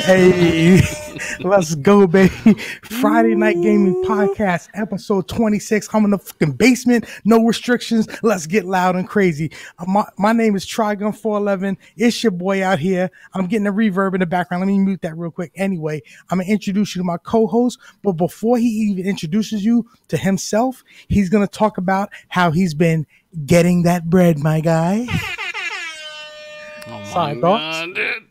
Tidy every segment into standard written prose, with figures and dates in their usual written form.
Hey, let's go, baby. Friday Night Gaming Podcast, episode 26. I'm in the fucking basement. No restrictions. Let's get loud and crazy. My name is Trigun411. It's your boy out here. I'm getting a reverb in the background. Let me mute that real quick. Anyway, I'm going to introduce you to my co-host. But before he even introduces you to himself, he's going to talk about how he's been getting that bread, my guy. Oh my Sorry, God, dude.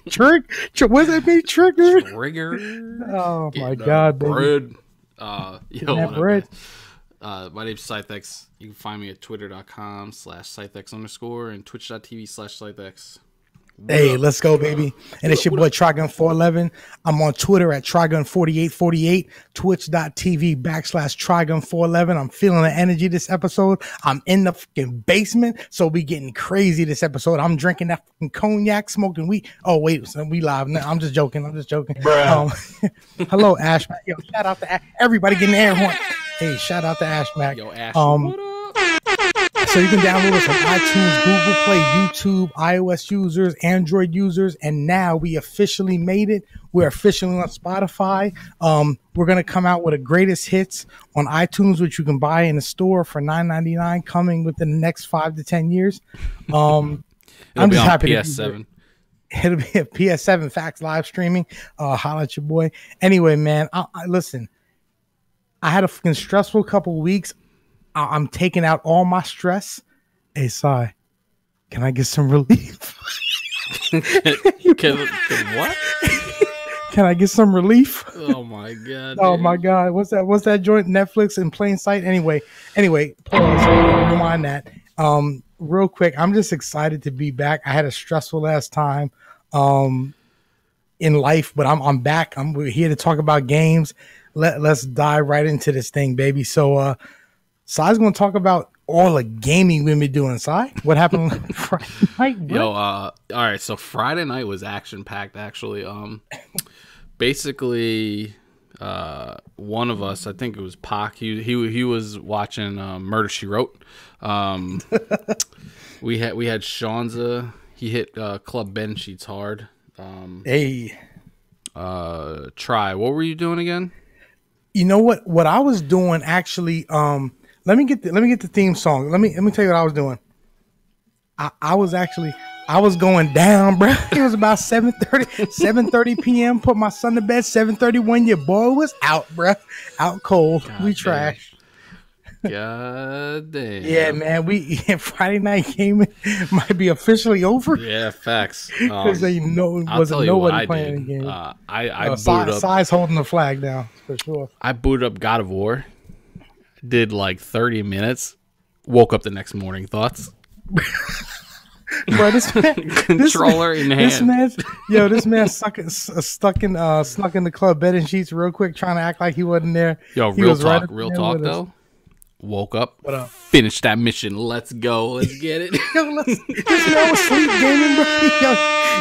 Trick? What's that mean? Trigger? Trigger. Oh my God, baby. Bread. That bread. My name's Scythex. You can find me at twitter.com/Scythex_ and twitch.tv/Scythex. Hey, let's go, baby. And it's your boy Trigun411. I'm on Twitter at Trigun4848, twitch.tv/Trigun411. I'm feeling the energy this episode. I'm in the fucking basement, so we getting crazy this episode. I'm drinking that fucking cognac, smoking weed. Oh, wait, so we live now. I'm just joking. Hello, Ash. Yo, shout out to everybody getting air horn. Hey, shout out to Ash Mac. Yo, Ash, what up? So you can download us on iTunes, Google Play, YouTube, iOS users, Android users, and now we officially made it. We're officially on Spotify. We're going to come out with a greatest hits on iTunes, which you can buy in the store for $9.99 coming within the next 5 to 10 years. I'm just happy PS7. It'll be a PS7 Facts live streaming. Holla at your boy. Anyway, man, listen, I had a fucking stressful couple of weeks. I'm taking out all my stress. Hey, Sai, can I get some relief? Can what? Can I get some relief? Oh my God. Oh dude. my God. What's that joint? Netflix in plain sight? Anyway, pause. Rewind that. Real quick, I'm just excited to be back. I had a stressful last time in life, but I'm back. We're here to talk about games. Let's dive right into this thing, baby. So Sai's going to talk about all the gaming we've been doing. Sai, what happened Friday night? Bro? Yo, all right. So Friday night was action packed. Actually, basically, one of us, I think it was Pac. He was watching Murder She Wrote. We had Shanza. He hit Club Ben Sheets hard. Hey, Try. What were you doing again? You know what? What I was doing actually. Let me get the theme song. Let me tell you what I was doing. I was going down, bro. It was about 7:30 p.m. Put my son to bed. 7:31. Your boy was out, bro. Out cold. God we damn. Trash. God damn. Yeah, man. Friday night gaming might be officially over. Yeah, facts. Because they know wasn't nobody playing the game. I booted up. Size holding the flag down for sure. I booted up God of War. Did like 30 minutes. Woke up the next morning. Thoughts? Bro, this man, controller in hand. This man snuck in the club bedding sheets real quick, trying to act like he wasn't there. Yo, real talk though. Woke up, finished that mission. Let's go. Let's get it. This man was sleep gaming,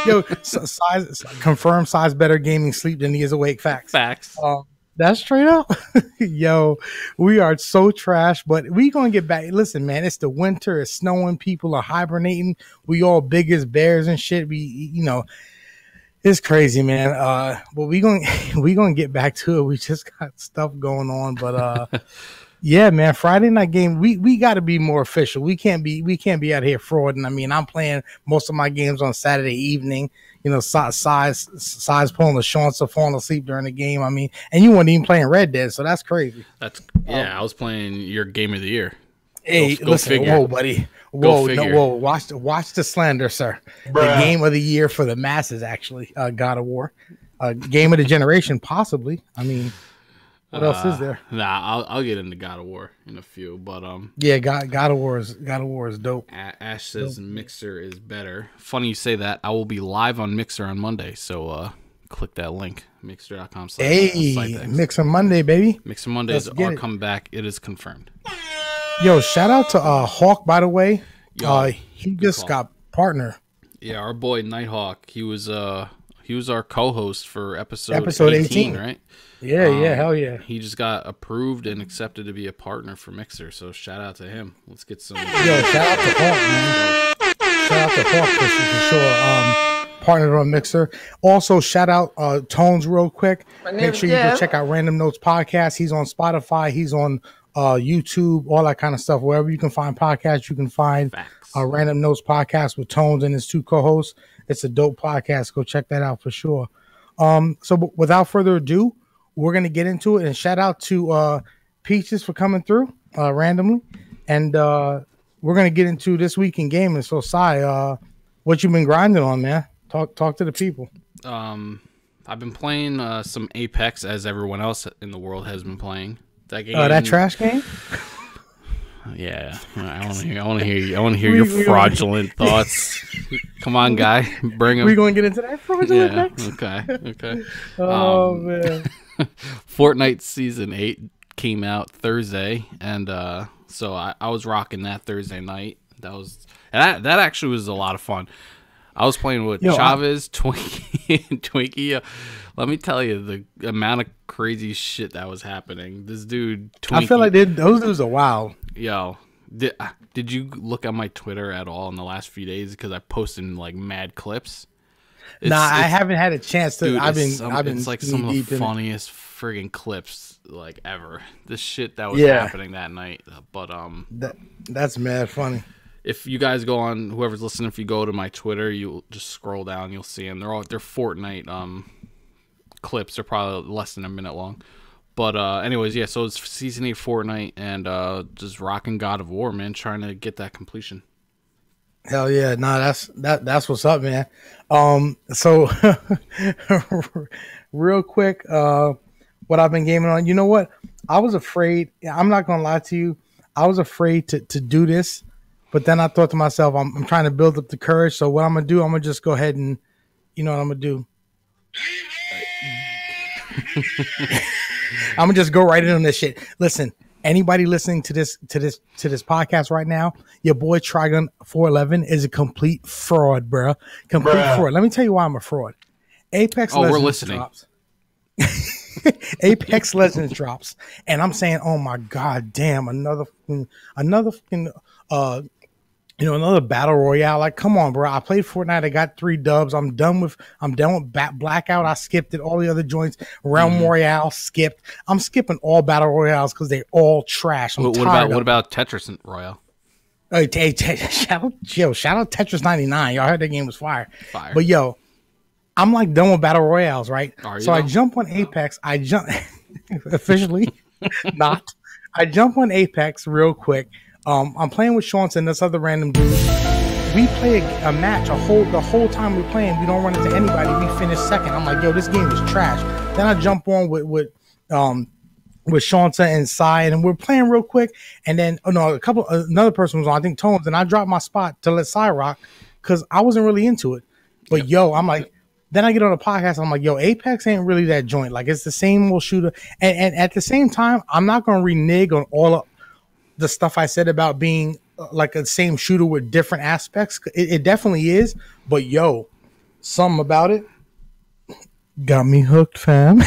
bro. Size confirmed. Size better gaming sleep than he is awake. Facts. That's straight up. Yo, we are so trash, but we gonna get back. Listen, man, it's the winter. It's snowing. People are hibernating. We all big as bears and shit. It's crazy, man. But we gonna get back to it. We just got stuff going on, but yeah, man. Friday night game. We got to be more official. We can't be out here frauding. I mean, I'm playing most of my games on Saturday evening. You know, size pulling the Shanza, falling asleep during the game. I mean, and you weren't even playing Red Dead, so that's crazy. I was playing your game of the year. Hey, listen, figure. Whoa, buddy, whoa, watch the slander, sir. Bruh. The game of the year for the masses, actually, God of War, game of the generation, possibly. I mean, what else is there? Nah, I'll get into God of War in a few, but yeah, God of War is dope. Ash says dope. Mixer is better. Funny you say that. I will be live on Mixer on Monday, so click that link, mixer.com. Hey, Mixer Monday, baby. Mixer Mondays are coming back. It is confirmed. Yo, shout out to Hawk, by the way. He just got partner. Yeah, our boy Nighthawk. He was our co-host for episode 18, right? Yeah, hell yeah. He just got approved and accepted to be a partner for Mixer, so shout out to him. Let's get some. Yo, shout out to Hawk, man. Shout out to Hawk for sure. partnered on Mixer. Also, shout out Tones real quick. Make sure you go check out Random Notes Podcast. He's on Spotify. He's on YouTube, all that kind of stuff. Wherever you can find podcasts, you can find Random Notes Podcast with Tones and his 2 co-hosts. It's a dope podcast. Go check that out for sure. So without further ado, we're going to get into it. And shout out to Peaches for coming through randomly. And we're going to get into this week in gaming. So, Sai, what you been grinding on, man? Talk to the people. I've been playing some Apex, as everyone else in the world has been playing. That game. That trash game? Yeah, I want to hear you. I want to hear your fraudulent thoughts. Come on, guy, bring them. We going to get into that fraudulent next? Okay. Oh man. Fortnite Season 8 came out Thursday, and so I was rocking that Thursday night. That actually was a lot of fun. I was playing with Chavez, Twinkie. Let me tell you the amount of crazy shit that was happening. This dude, Twinkie, I feel like those dudes are wild. Yo, did you look at my Twitter at all in the last few days? Because I posted like mad clips. I haven't had a chance to. Dude, I've been. It's like some of the funniest friggin' clips like ever. The shit that was happening that night. But that's mad funny. If you guys go on, whoever's listening, if you go to my Twitter, you'll just scroll down, you'll see them. They're Fortnite clips. They're probably less than a minute long. But anyways, yeah, so it's Season 8 Fortnite and just rocking God of War, man, trying to get that completion. Hell yeah. Nah, that's what's up, man. So real quick, what I've been gaming on, you know what? I was afraid, I'm not gonna lie to you, I was afraid to do this. But then I thought to myself, I'm trying to build up the courage. So what I'm going to do, I'm going to just go ahead and, you know what I'm going to do? I'm going to just go right in on this shit. Listen, anybody listening to this podcast right now, your boy Trigon 411 is a complete fraud, bro. Fraud. Let me tell you why I'm a fraud. Apex Legends we're listening. Drops. Apex Legends drops. And I'm saying, oh my God, damn, another another battle royale. Like, come on, bro. I played Fortnite. I got 3 dubs. I'm done with Blackout. I skipped it. All the other joints. Realm Royale skipped. I'm skipping all battle royales because they're all trash. What about Tetris Royale? Shout out Tetris 99. Y'all heard that game was fire. But yo, I'm like done with battle royales, right? So I jump on Apex. I jump officially not. I jump on Apex real quick. I'm playing with Sean and this other random dude. We play a match the whole time we're playing. We don't run into anybody. We finish second. I'm like, yo, this game is trash. Then I jump on with Shanta and Sai, and we're playing real quick. And then another person was on, I think Tones, and I dropped my spot to let Sai rock because I wasn't really into it. But yo, I'm like, then I get on a podcast. I'm like, yo, Apex ain't really that joint. Like, it's the same old shooter. And at the same time, I'm not gonna renege on all of the stuff I said about being like a same shooter with different aspects. It definitely is, but yo, something about it got me hooked, fam.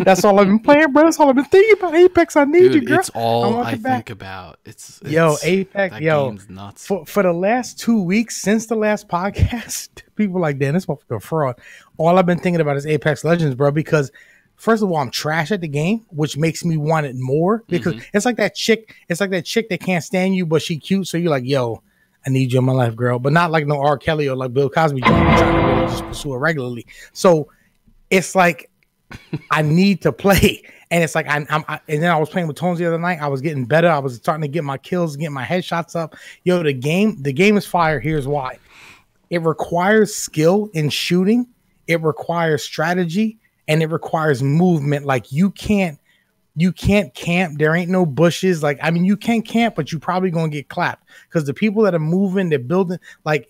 That's all I've been playing, bro. That's all I've been thinking about. Apex, I need you, girl. It's all I think about. It's Apex, game's nuts. For the last 2 weeks since the last podcast, people like, damn, this motherfucker fraud. All I've been thinking about is Apex Legends, bro, because first of all, I'm trash at the game, which makes me want it more because it's like that chick. It's like that chick that can't stand you, but she cute. So you're like, yo, I need you in my life, girl. But not like no R. Kelly or like Bill Cosby. Trying to really just pursue it regularly. So it's like I need to play, and it's like and then I was playing with Tones the other night. I was getting better. I was starting to get my kills, get my headshots up. Yo, the game is fire. Here's why: it requires skill in shooting. It requires strategy. And it requires movement. Like you can't camp. There ain't no bushes. Like, I mean, you can camp, but you probably gonna get clapped because the people that are moving, they're building. Like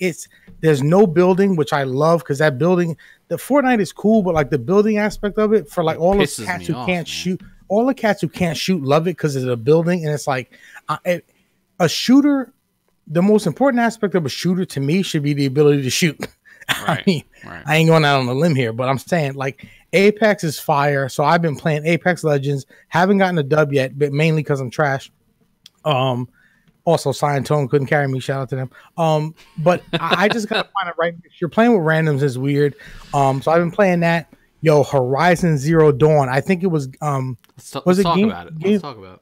there's no building, which I love because that building, the Fortnite is cool, but like the building aspect of it for like all those cats who can't shoot, all the cats who can't shoot love it because it's a building, and it's like a shooter. The most important aspect of a shooter to me should be the ability to shoot. Right, I mean, I ain't going out on a limb here, but I'm saying like Apex is fire. So I've been playing Apex Legends. Haven't gotten a dub yet, but mainly because I'm trash. Also, Tone couldn't carry me. Shout out to them. But I just gotta find it right. You're playing with randoms is weird. So I've been playing that. Yo, Horizon Zero Dawn. I think it was Let's talk about it. Let's talk about it.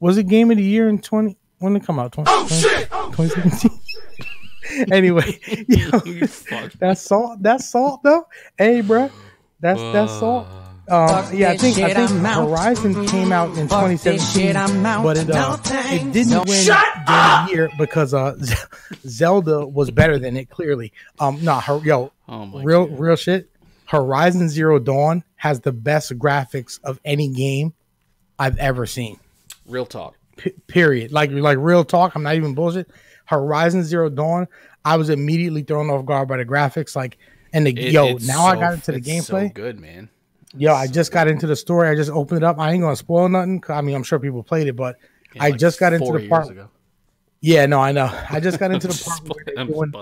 Was it Game of the Year in 20 when it come out? 2017. Anyway, yo, that's salt though. Hey, bro, that's salt. Yeah, I think Horizon came out in 2017, but it didn't win Game of the Year because Zelda was better than it. Clearly, real shit. Horizon Zero Dawn has the best graphics of any game I've ever seen. Real talk. Period. Like real talk. I'm not even bullshit. Horizon Zero Dawn, I was immediately thrown off guard by the graphics. I got into the gameplay. So good, man. Yo, I just got into the story. I just opened it up. I ain't gonna spoil nothing. I mean, I'm sure people played it, but I just got into the part. Yeah, no, I know. I just got into the part where they're doing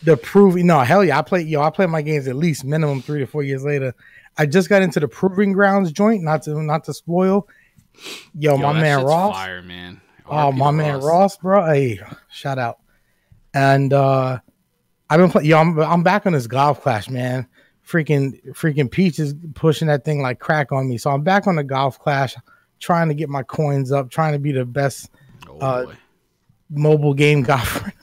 the proving. No, hell yeah, I play my games at least minimum 3 to 4 years later. I just got into the proving grounds joint. Not to spoil. Yo, my man Ross. Fire, man. Oh, my man Ross, bro. Hey, shout out. And I've been playing. Yo, I'm back on this Golf Clash, man. Freaking Peach is pushing that thing like crack on me. So I'm back on the Golf Clash, trying to get my coins up, trying to be the best mobile game golfer in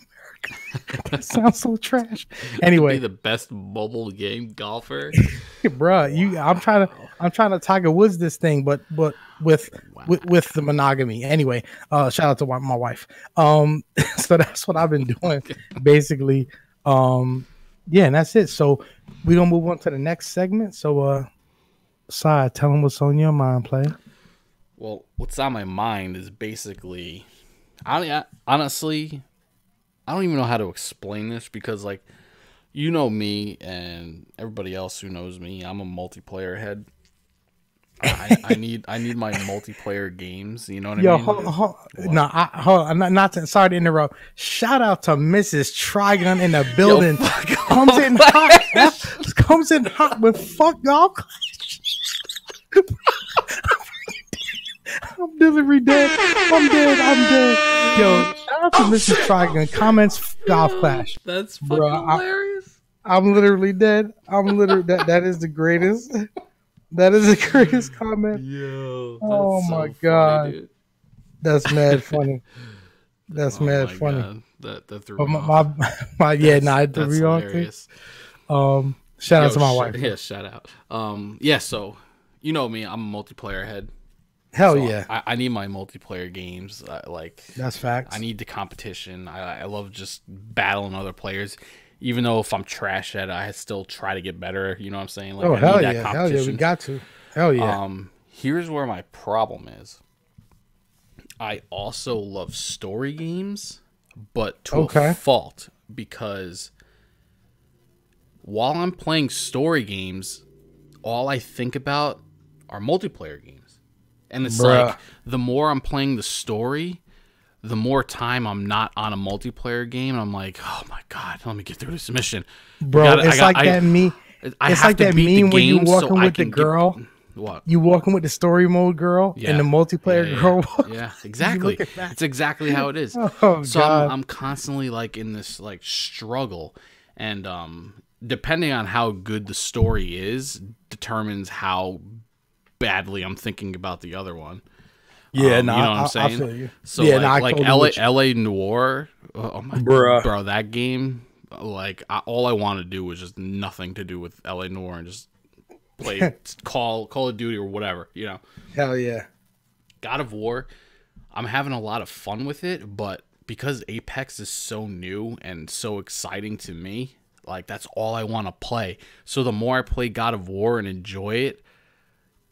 America. That sounds so trash. Anyway, be the best mobile game golfer, bruh. I'm trying to Tiger Woods this thing, but with the monogamy. Anyway, shout out to my wife. So that's what I've been doing, basically. Yeah, and that's it. So we're gonna move on to the next segment. So, Sai, tell them what's on your mind, player. Well, what's on my mind is basically, honestly, I don't even know how to explain this because, like, you know me and everybody else who knows me, I'm a multiplayer head. I need my multiplayer games. You know what I mean? Sorry to interrupt. Shout out to Mrs. Trigun in the building. Comes in hot with fuck y'all. I'm literally dead. I'm dead. Yo, shout out to Mrs. Trigun. Comments Golf Clash. That's fucking hilarious. I'm literally dead. That is the greatest. That is the greatest comment. Yo, oh my god, funny, that's mad funny. That's mad funny. God. That threw me off. It threw me off. Shout out to my wife. Yeah, shout out. So you know me, I'm a multiplayer head. Hell yeah. I need my multiplayer games. That's facts. I need the competition. I love just battling other players. Even though if I'm trash at it, I still try to get better. You know what I'm saying? Like, hell yeah, we got to. Hell yeah. Here's where my problem is. I also love story games, but to a fault, because while I'm playing story games, all I think about are multiplayer games. And it's like, the more I'm playing the story, the more time I'm not on a multiplayer game, and I'm like, oh my god, let me get through this mission, bro. It's like that meme when you walking with the girl. What? You walking with the story mode girl and the multiplayer girl. Yeah, exactly. It's exactly how it is. So I'm constantly like in this like struggle, and depending on how good the story is, determines how badly I'm thinking about the other one. Yeah, you know what I'm saying? I feel you. So like LA Noire, oh my bro, that game, like all I want to do was just nothing to do with LA Noire and just play Call of Duty or whatever, you know. Hell yeah. God of War, I'm having a lot of fun with it, but because Apex is so new and so exciting to me, like that's all I want to play. So the more I play God of War and enjoy it,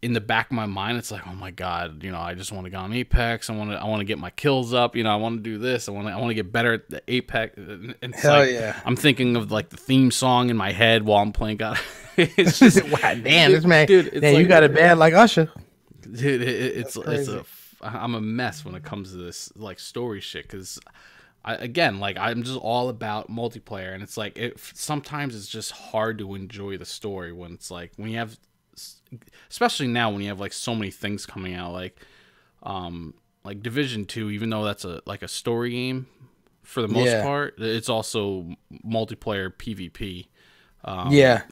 in the back of my mind, it's like, oh my god, you know, I just want to go on Apex. I want to get my kills up. You know, I want to do this. I want to get better at the Apex. And hell yeah! I'm thinking of like the theme song in my head while I'm playing God. It's just damn, this man, dude. Damn, like, you got a band like Usher, dude. I'm a mess when it comes to this like story shit because. I'm just all about multiplayer, and it's like sometimes it's just hard to enjoy the story when it's like when you have. Especially now when you have like so many things coming out, like like Division2, even though that's a story game for the most part, it's also multiplayer PvP.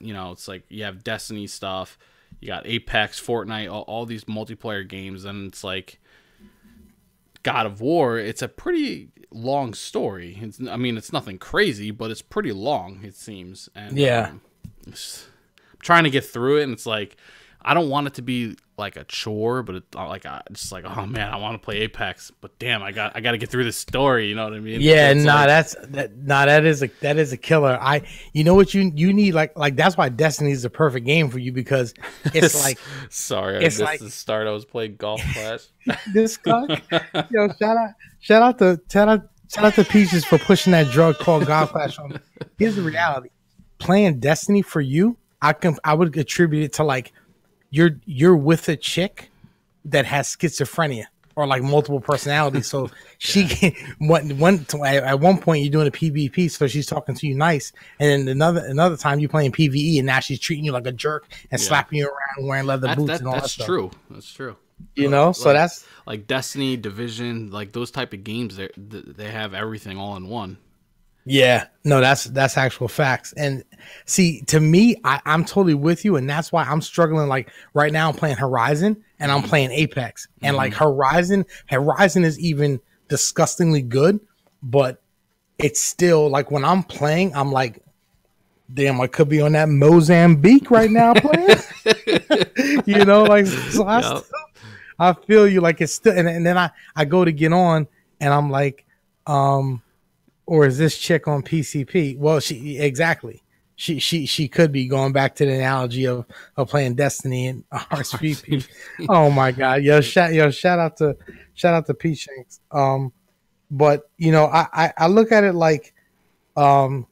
You know, it's like you have Destiny stuff, you got Apex, Fortnite, all these multiplayer games, and it's like God of War. It's a pretty long story. I mean, it's nothing crazy, but it's pretty long, it seems. And I'm trying to get through it, and it's like I don't want it to be like a chore, but it's like just like, oh man, I want to play Apex, but damn, I got to get through this story. You know what I mean? Yeah, that is a killer. You know what you need, like that's why Destiny is the perfect game for you, because it's like sorry, I missed the start. I was playing Golf Clash. This guy, yo, shout out to Peaches for pushing that drug called Golf Clash on me. Here's the reality: playing Destiny for you, I would attribute it to like you're with a chick that has schizophrenia or like multiple personalities. So she can, at one point you're doing a PvP, so she's talking to you nice, and then another time you're playing PvE, and now she's treating you like a jerk and slapping you around wearing leather boots and all that stuff. That's true. You know, so that's like Destiny, Division, like those type of games. They have everything all in one. Yeah, no, that's actual facts. And see, to me, I'm totally with you, and that's why I'm struggling. Like right now, I'm playing Horizon and I'm playing Apex, and like Horizon is even disgustingly good, but it's still like when I'm playing, I'm like, damn, I could be on that Mozambique right now playing. You know, like so I feel you. Like it's still, and then I go to get on, and I'm like, or is this chick on PCP? Well, she could be, going back to the analogy of playing Destiny and RSVP. Oh my God. Shout out to P Shanks. But you know, I look at it like, I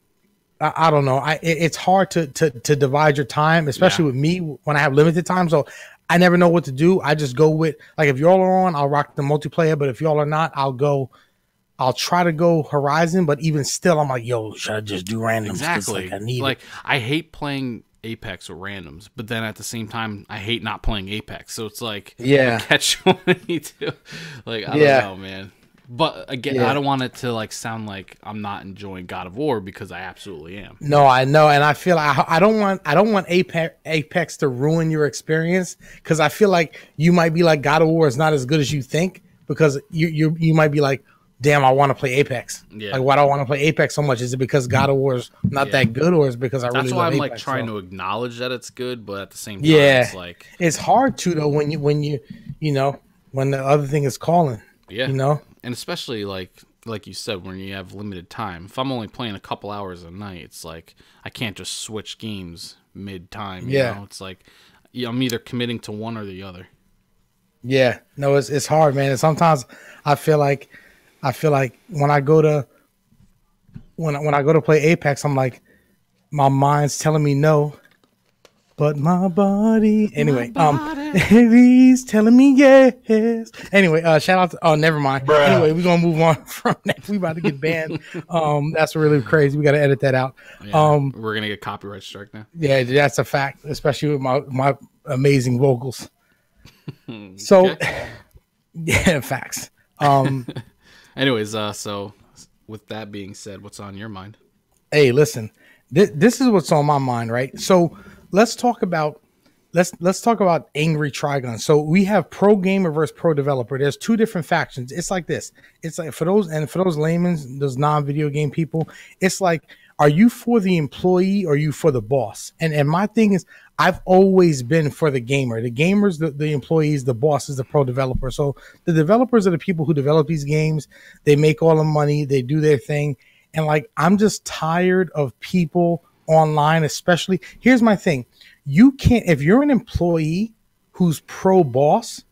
don't know. It's hard to divide your time, especially with me when I have limited time. So I never know what to do. I just go with, like, if y'all are on, I'll rock the multiplayer, but if y'all are not, I'll try to go Horizon, but even still, I'm like, yo, should I just do randoms? Exactly. Like, I hate playing Apex with randoms, but then at the same time, I hate not playing Apex. So it's like, catch 22. Like, I don't know, man. But again, I don't want it to like sound like I'm not enjoying God of War, because I absolutely am. No, I know, and I feel I don't want Apex to ruin your experience, because I feel like you might be like, God of War is not as good as you think, because you might be like, damn, I want to play Apex. Yeah. Like, why do I want to play Apex so much? Is it because God of War is not that good, or is it because I really love Apex? That's why I'm like trying to acknowledge that it's good, but at the same time, it's like, it's hard to, though, when you know, when the other thing is calling. Yeah. You know? And especially like you said, when you have limited time. If I'm only playing a couple hours a night, it's like I can't just switch games mid-time. You know? It's like I'm either committing to one or the other. Yeah. No, it's hard, man. And sometimes I feel like when I go to play Apex, I'm like, my mind's telling me no, but my body he's telling me yes. Anyway, shout out to, oh, never mind. Bruh. Anyway, we're gonna move on from that. We about to get banned. That's really crazy. We gotta edit that out. Yeah, we're gonna get copyright strike now. Yeah, that's a fact, especially with my amazing vocals. So yeah, facts. Anyways, so with that being said, what's on your mind? Hey, listen, this is what's on my mind, right? So let's talk about Angry Trigon. So we have pro gamer versus pro developer. There's two different factions. It's like this. It's like for those laymen, those non-video game people, it's like, are you for the employee or are you for the boss? And my thing is, I've always been for the gamer. The gamers, the employees, the boss is the pro developer. So the developers are the people who develop these games. They make all the money. They do their thing. And like, I'm just tired of people online, especially. Here's my thing. You can't, if you're an employee who's pro boss,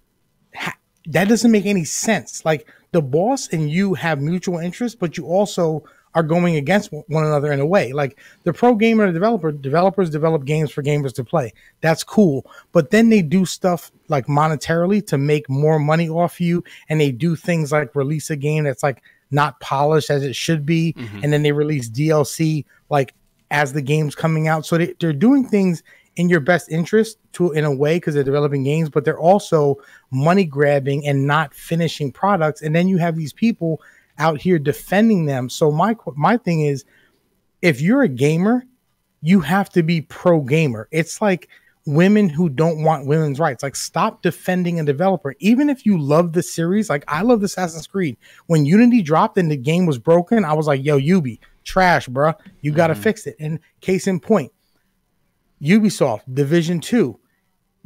that doesn't make any sense. Like, the boss and you have mutual interests, but you also are going against one another in a way. Like, the pro gamer and the developers develop games for gamers to play. That's cool. But then they do stuff like monetarily to make more money off you. And they do things like release a game that's like not polished as it should be. Mm-hmm. And then they release DLC like as the game's coming out. So they're doing things in your best interest in a way because they're developing games, but they're also money grabbing and not finishing products. And then you have these people out here defending them. So my thing is, if you're a gamer, you have to be pro gamer. It's like women who don't want women's rights. Like, stop defending a developer. Even if you love the series, like I love Assassin's Creed. When Unity dropped and the game was broken, I was like, yo, Ubi, trash, bro. You got to fix it. And case in point, Ubisoft, Division2.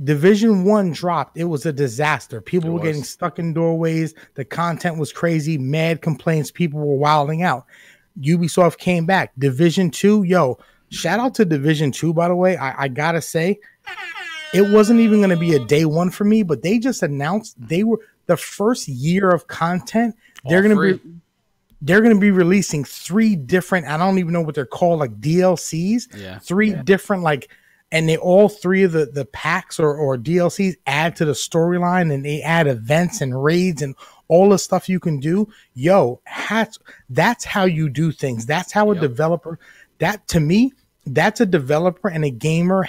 Division1 dropped. It was a disaster. People were getting stuck in doorways. The content was crazy. Mad complaints. People were wilding out. Ubisoft came back. Division2, yo, shout out to Division2, by the way. I got to say, it wasn't even going to be a day one for me, but they just announced they were the first year of content. They're going to be releasing 3 different, I don't even know what they're called, like DLCs. Yeah. 3 different, like, and they all 3 of the packs or DLCs add to the storyline, and they add events and raids and all the stuff you can do. Yo, that's how you do things. That's how a developer, that to me, that's a developer and a gamer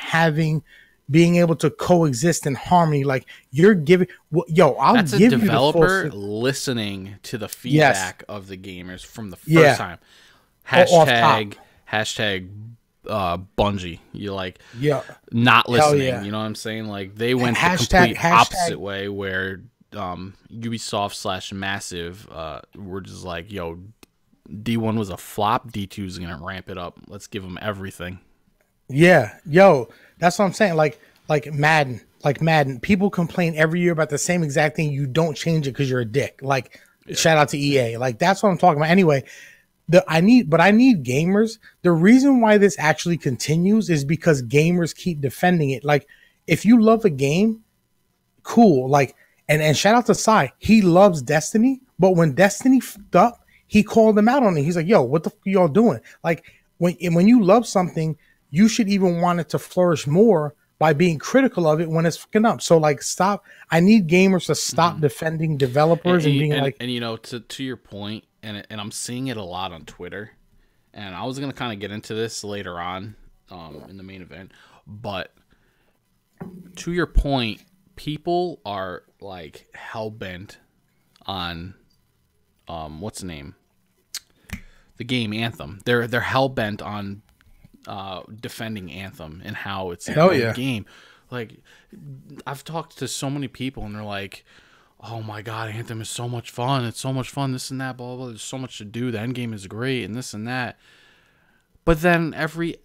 being able to coexist in harmony. Like, you're giving, that's give a developer you the listening to the feedback of the gamers from the first time. Hashtag Bungie. You're like, not listening. You know what I'm saying? Like, they went the complete opposite way, where Ubisoft / Massive were just like, yo, D1 was a flop, D2 is gonna ramp it up, let's give them everything. Yeah, yo, that's what I'm saying. Like Madden, people complain every year about the same exact thing. You don't change it because you're a dick. Like, shout out to EA. Like, that's what I'm talking about. Anyway, I need gamers. The reason why this actually continues is because gamers keep defending it. Like, if you love a game, cool. Like, and shout out to Sai. He loves Destiny, but when Destiny fucked up, he called them out on it. He's like, yo, what the fuck y'all doing? Like, when you love something, you should even want it to flourish more by being critical of it when it's fucking up. So, like, stop. I need gamers to stop defending developers and being like, and you know, to your point, and I'm seeing it a lot on Twitter, and I was gonna kind of get into this later on in the main event, but to your point, people are like hell-bent on what's the name? The game Anthem. They're hell-bent on defending Anthem and how it's a good game. Like, I've talked to so many people and they're like, oh my god, Anthem is so much fun, it's so much fun, this and that, blah, blah, blah. There's so much to do, the end game is great, and this and that. But then literally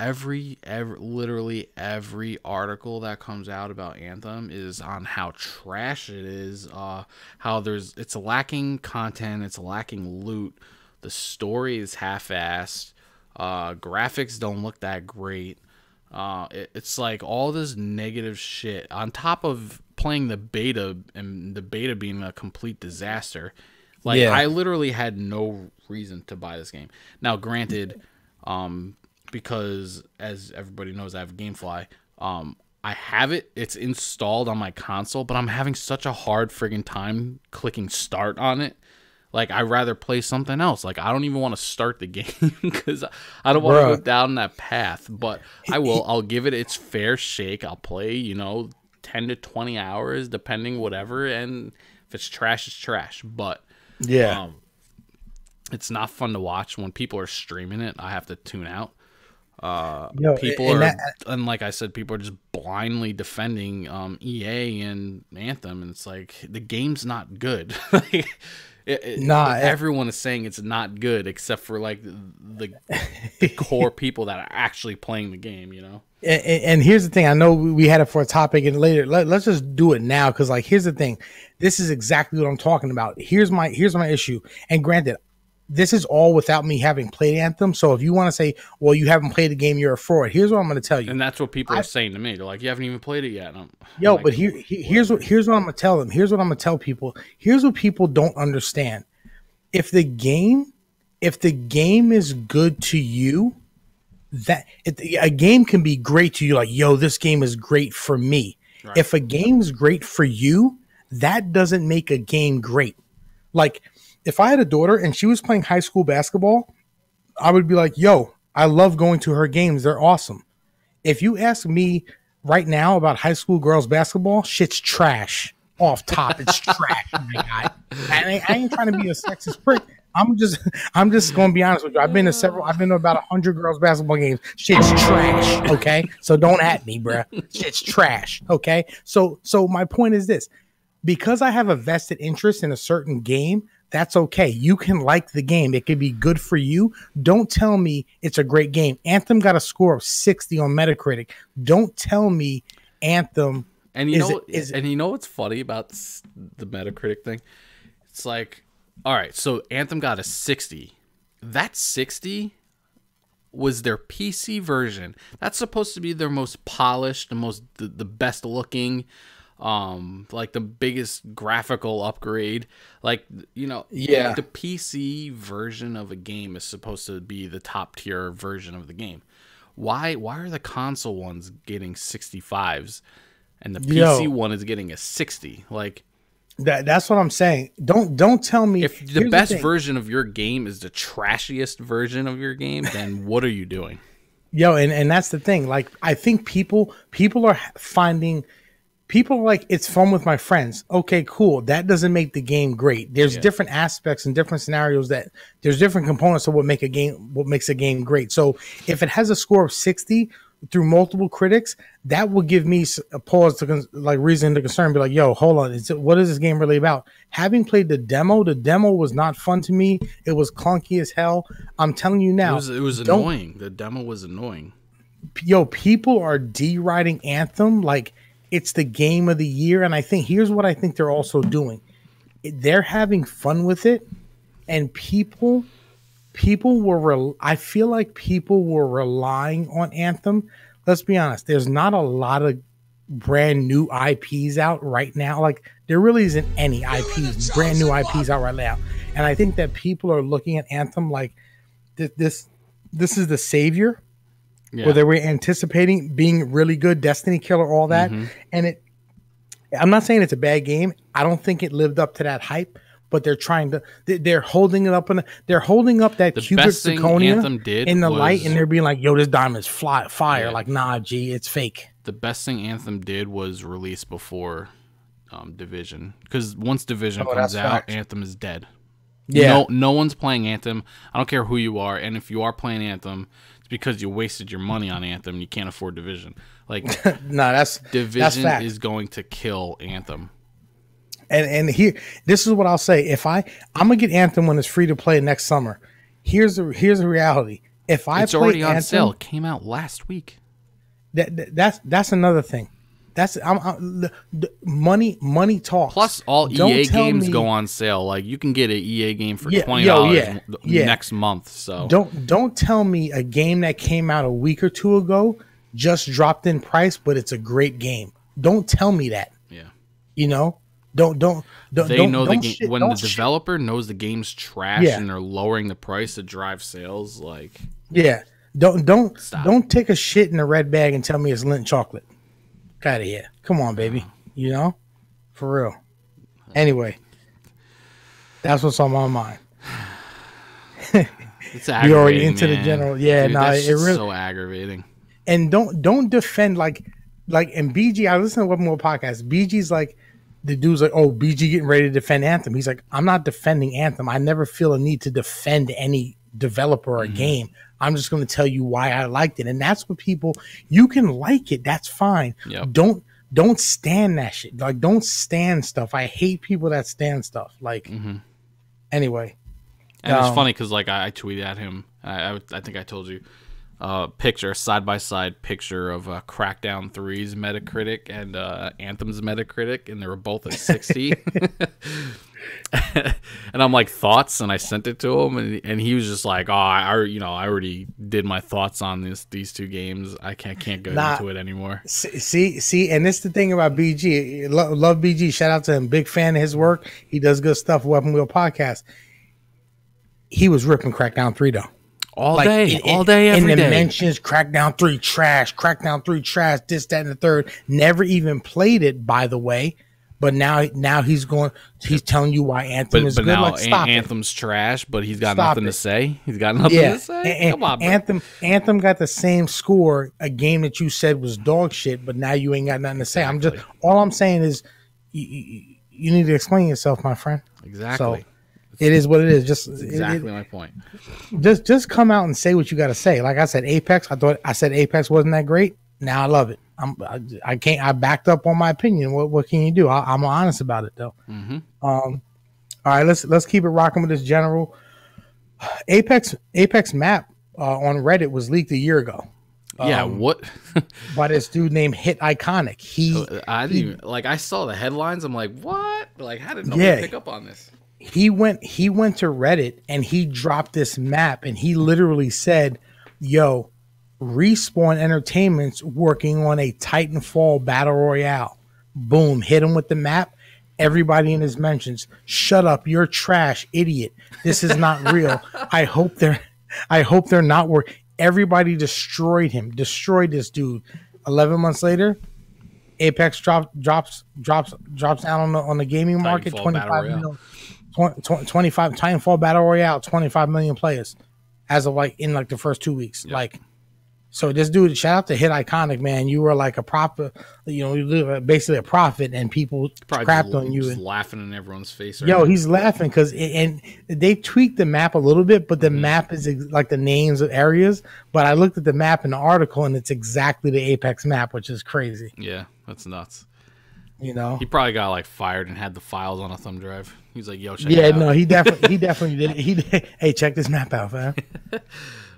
every article that comes out about Anthem is on how trash it is, how it's lacking content, it's lacking loot, the story is half-assed, graphics don't look that great. It's like all this negative shit on top of playing the beta, and the beta being a complete disaster. Like, I literally had no reason to buy this game. Now, granted, because as everybody knows, I have GameFly. I have it. It's installed on my console, but I'm having such a hard friggin' time clicking start on it. Like, I'd rather play something else. Like, I don't even want to start the game because I don't want to go down that path. But I will. I'll give it its fair shake. I'll play, 10 to 20 hours, depending, whatever. And if it's trash, it's trash. But it's not fun to watch when people are streaming it. I have to tune out. And like I said, people are just blindly defending EA and Anthem, and it's like, the game's not good. Everyone is saying it's not good except for like the core people that are actually playing the game, And here's the thing. I know we had it for a topic, and later let's just do it now, because like, here's the thing. This is exactly what I'm talking about. Here's my issue. And granted, this is all without me having played Anthem. So if you want to say, well, you haven't played the game, you're a fraud. Here's what I'm going to tell you. And that's what people are saying to me. They're like, you haven't even played it yet. But here's what I'm going to tell them. Here's what I'm going to tell people. Here's what people don't understand. If the game is good to you, a game can be great to you. Like, yo, this game is great for me. Right. If a game's great for you, that doesn't make a game great. Like, if I had a daughter and she was playing high school basketball, I would be like, yo, I love going to her games. They're awesome. If you ask me right now about high school girls basketball, shit's trash. Off top, it's trash, my guy. And I ain't trying to be a sexist prick. I'm just going to be honest with you. I've been to about 100 girls basketball games. Shit's trash. Okay, so don't at me, bruh. Shit's trash. Okay, so my point is this: because I have a vested interest in a certain game, that's okay. You can like the game. It could be good for you. Don't tell me it's a great game. Anthem got a score of 60 on Metacritic. Don't tell me Anthem. And you know what's funny about the Metacritic thing? It's like, all right, so Anthem got a 60. That 60 was their PC version. That's supposed to be their most polished, the best looking, like the biggest graphical upgrade. Like, you know, the PC version of a game is supposed to be the top tier version of the game. Why are the console ones getting 65s? And the PC one is getting a 60. Like that's what I'm saying. Don't tell me if the best version of your game is the trashiest version of your game, then what are you doing? Yo, and that's the thing. Like, I think people are finding people like it's fun with my friends. Okay, cool. That doesn't make the game great. There's different aspects and different scenarios that there's different components of what makes a game great. So if it has a score of 60 through multiple critics, that will give me a pause to reason to concern. Be like, yo, hold on, what is this game really about? Having played the demo was not fun to me. It was clunky as hell. I'm telling you now, it was annoying. The demo was annoying. Yo, people are deriding Anthem like it's the game of the year, and I think here's what I think they're also doing. They're having fun with it, and I feel like people were relying on Anthem. Let's be honest. There's not a lot of brand new IPs out right now. Like, there really isn't any brand new IPs out right now. And I think that people are looking at Anthem like this is the savior. Yeah. Where they were anticipating being really good, Destiny killer, all that. Mm-hmm. And I'm not saying it's a bad game. I don't think it lived up to that hype. But they're holding it up, they're holding up that cubic zirconia in the light, and they're being like, "Yo, this diamond's fire!" Yeah. Like, nah, G, it's fake. The best thing Anthem did was release before Division, because once Division comes out, Anthem is dead. Yeah, no one's playing Anthem. I don't care who you are, and if you are playing Anthem, it's because you wasted your money on Anthem. You can't afford Division. Like, Division is going to kill Anthem. And here, this is what I'll say. I'm gonna get Anthem when it's free to play next summer. Here's the reality. It's already on sale. It came out last week. That's another thing. That's money talks. Plus, all EA games go on sale. Like, you can get an EA game for $20 next month. So don't tell me a game that came out a week or two ago just dropped in price, but it's a great game. Don't tell me that. Yeah, you know. When the developer knows the game's trash and they're lowering the price to drive sales, like, don't take a shit in a red bag and tell me it's Lindt chocolate. Get out of here. Come on, baby. You know, for real. Anyway, that's what's on my mind. It's aggravating. You're already into the general. Yeah, dude, it really so aggravating. And don't defend like in BG. I listen to Weapon Wheel podcast. BG's like. The dude's like, oh, BG getting ready to defend Anthem. He's like, I'm not defending Anthem. I never feel a need to defend any developer or game. I'm just going to tell you why I liked it. And that's what you can like it. That's fine. Yep. Don't stand that shit. Like, don't stand stuff. I hate people that stand stuff. Like, anyway. And it's funny because, like, I tweeted at him. I think I told you. Side-by-side picture of Crackdown 3's Metacritic and Anthem's Metacritic, and they were both at 60. And I'm like, thoughts? And I sent it to him, and he was just like, oh, I already did my thoughts on these two games. I can't go into it anymore. See, and this is the thing about BG. Love BG. Shout out to him. Big fan of his work. He does good stuff. Weapon Wheel podcast. He was ripping Crackdown 3 though. All day, every day. In the mentions, Crackdown 3 trash, Crackdown 3 trash, this, that, and the third. Never even played it, by the way. But now he's telling you why Anthem is but good. now Like, stop Anthem's trash, but he's got Stop nothing it. to say. He's got nothing to say. Come on, bro. Anthem got the same score, a game that you said was dog shit, but now you ain't got nothing to say. All I'm saying is you need to explain yourself, my friend. Exactly. So, it is what it is. Just exactly my point. Just come out and say what you got to say. Like I said, Apex. I said Apex wasn't that great. Now I love it. I backed up on my opinion. What can you do? I'm honest about it though. Mm-hmm. All right, let's keep it rocking with this general. Apex map on Reddit was leaked a year ago. Yeah, what? By this dude named Hit Iconic. I didn't even, like, I saw the headlines. I'm like, what? Like, how did nobody pick up on this? He went to Reddit and he dropped this map and he literally said, "Yo, Respawn Entertainment's working on a Titanfall battle royale." Boom, hit him with the map. Everybody in his mentions, "Shut up, you're trash, idiot. This is not real. I hope they're not working." Everybody destroyed this dude. 11 months later, Apex drops down on the gaming market. Titanfall 25 Titanfall battle royale, 25 million players as of in the first 2 weeks. Yep. So this dude, shout out to Hit Iconic, man. You were like a prophet, you basically a prophet, and people crapped on you. Just laughing in everyone's face. Right now. He's laughing because they tweaked the map a little bit, but the map is like the names of areas. But I looked at the map in the article, and it's exactly the Apex map, which is crazy. Yeah, that's nuts. He probably got fired and had the files on a thumb drive. He's like, "Yo, check it out." Yeah, no, he definitely did it. Hey, check this map out, fam.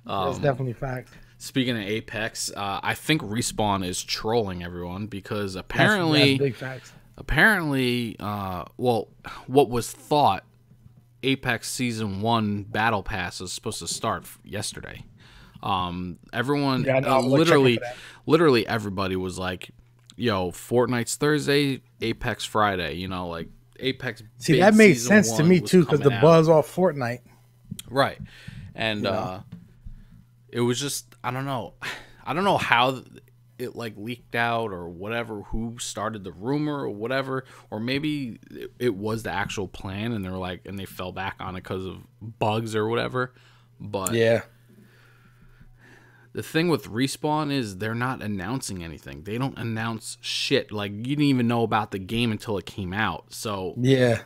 That's definitely fact. Speaking of Apex, I think Respawn is trolling everyone because apparently, that's big facts. Apparently, what was thought Apex Season 1 Battle Pass is supposed to start yesterday. Everyone, literally everybody was like, "Yo, Fortnite's Thursday, Apex Friday." Apex. See, that made sense to me too because the buzz off Fortnite. Right, and it was just I don't know how it leaked out or whatever, who started the rumor or whatever, or maybe it was the actual plan and they fell back on it because of bugs or whatever. But yeah, the thing with Respawn is they're not announcing anything. They don't announce shit. You didn't even know about the game until it came out. So yeah,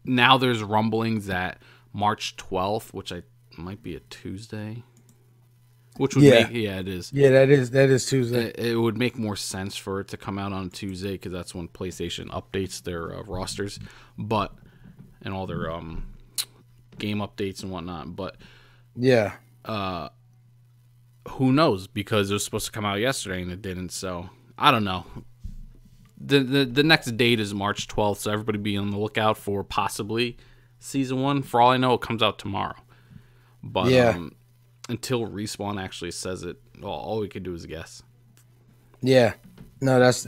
now there's rumblings that March 12th, which might be a Tuesday. Which would make it is. Yeah, that is Tuesday. It would make more sense for it to come out on Tuesday because that's when PlayStation updates their rosters, and all their game updates and whatnot. But yeah, who knows? Because it was supposed to come out yesterday and it didn't. So I don't know. The next date is March 12th, so everybody be on the lookout for possibly Season 1. For all I know, it comes out tomorrow. But until Respawn actually says it, all we could do is guess. Yeah, no, that's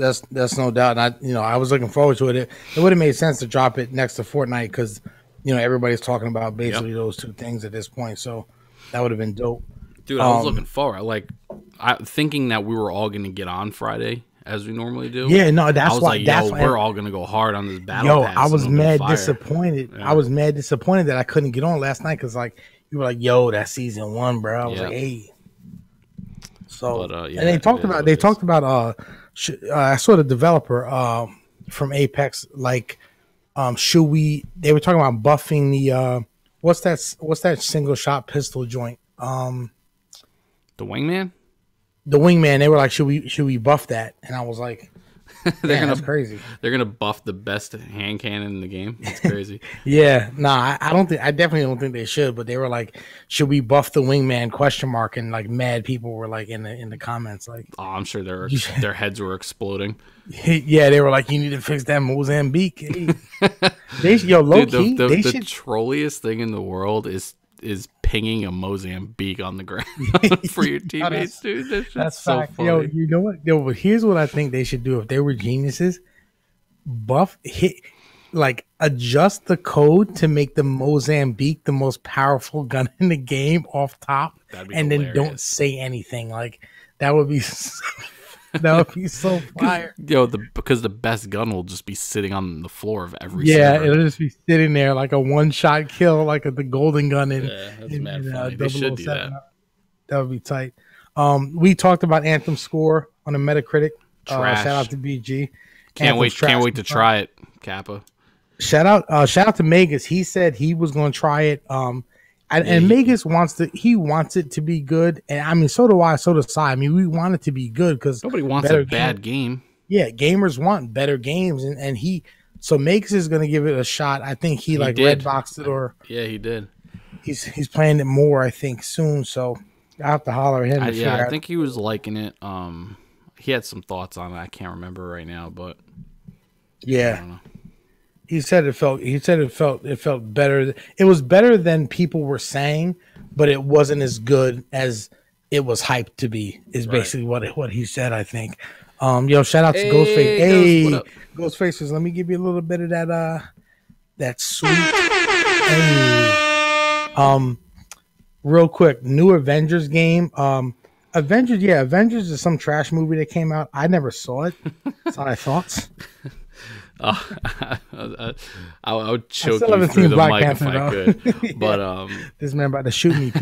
no doubt. And I was looking forward to it. It would have made sense to drop it next to Fortnite because everybody's talking about basically those two things at this point. So that would have been dope. Dude, I was looking forward. Thinking that we were all going to get on Friday as we normally do. Yeah, no, that's why. We're all going to go hard on this battle. Pass I was mad disappointed. Yeah. I was mad disappointed that I couldn't get on last night because you were like, "Yo, that's Season 1, bro." I was like, "Hey." So, and they talked about I saw the developer from Apex should we? They were talking about buffing the what's that single shot pistol joint? The Wingman. The Wingman. They were like, "Should we buff that?" And I was like, that's crazy. They're gonna buff the best hand cannon in the game. It's crazy. Yeah, I definitely don't think they should. But they were like, "Should we buff the Wingman?" And mad people were in the comments oh, I'm sure their heads were exploding. Yeah, they were like, "You need to fix that Mozambique." Hey. The trolliest thing in the world is pinging a Mozambique on the ground for your teammates, dude. That's so funny. Yo, you know what? Yo, here's what I think they should do if they were geniuses. Adjust the code to make the Mozambique the most powerful gun in the game off top, and hilarious. Then don't say anything. That would be That would be so fire. Because the best gun will just be sitting on the floor of every server. server. It'll just be sitting there like a one-shot kill, like the golden gun in. Yeah, that's mad funny. They should do that. That would be tight. We talked about Anthem score on a Metacritic. Shout out to BG. Can't wait to try it, Kappa. Shout out to Megas. He said he was going to try it. And Megas wants it to be good. And I mean, so do I. So does I. I mean, we want it to be good because nobody wants a bad game. Yeah, gamers want better games, and so Megas is going to give it a shot. I think he red boxed it, or he did. He's playing it more, I think, soon. So I have to holler at him. I think he was liking it. He had some thoughts on it. I can't remember right now, but yeah, he said it felt better. It was better than people were saying, but it wasn't as good as it was hyped to be. Is basically what he said. I think. Shout out to Ghostface. Hey, Ghostfaces. Let me give you a little bit of that sweet. Hey. Real quick, new Avengers game. Avengers is some trash movie that came out. I never saw it. That's my thoughts. I would choke you through the mic if I could. But this man about to shoot me.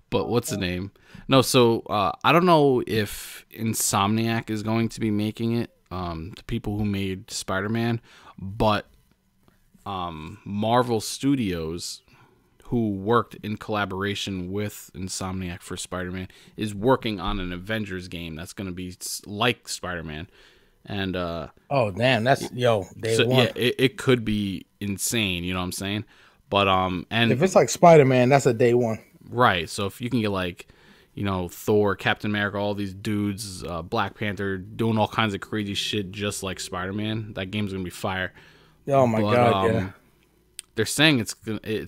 But what's the name? No, so I don't know if Insomniac is going to be making it. The people who made Spider-Man, but Marvel Studios, who worked in collaboration with Insomniac for Spider-Man, is working on an Avengers game that's going to be like Spider-Man. And oh damn, that's it could be insane, you know what I'm saying? But and if it's like Spider-Man, that's a day one. Right. So if you can get like, Thor, Captain America, all these dudes, Black Panther doing all kinds of crazy shit just like Spider-Man, that game's going to be fire. Oh my god, yeah. They're saying it's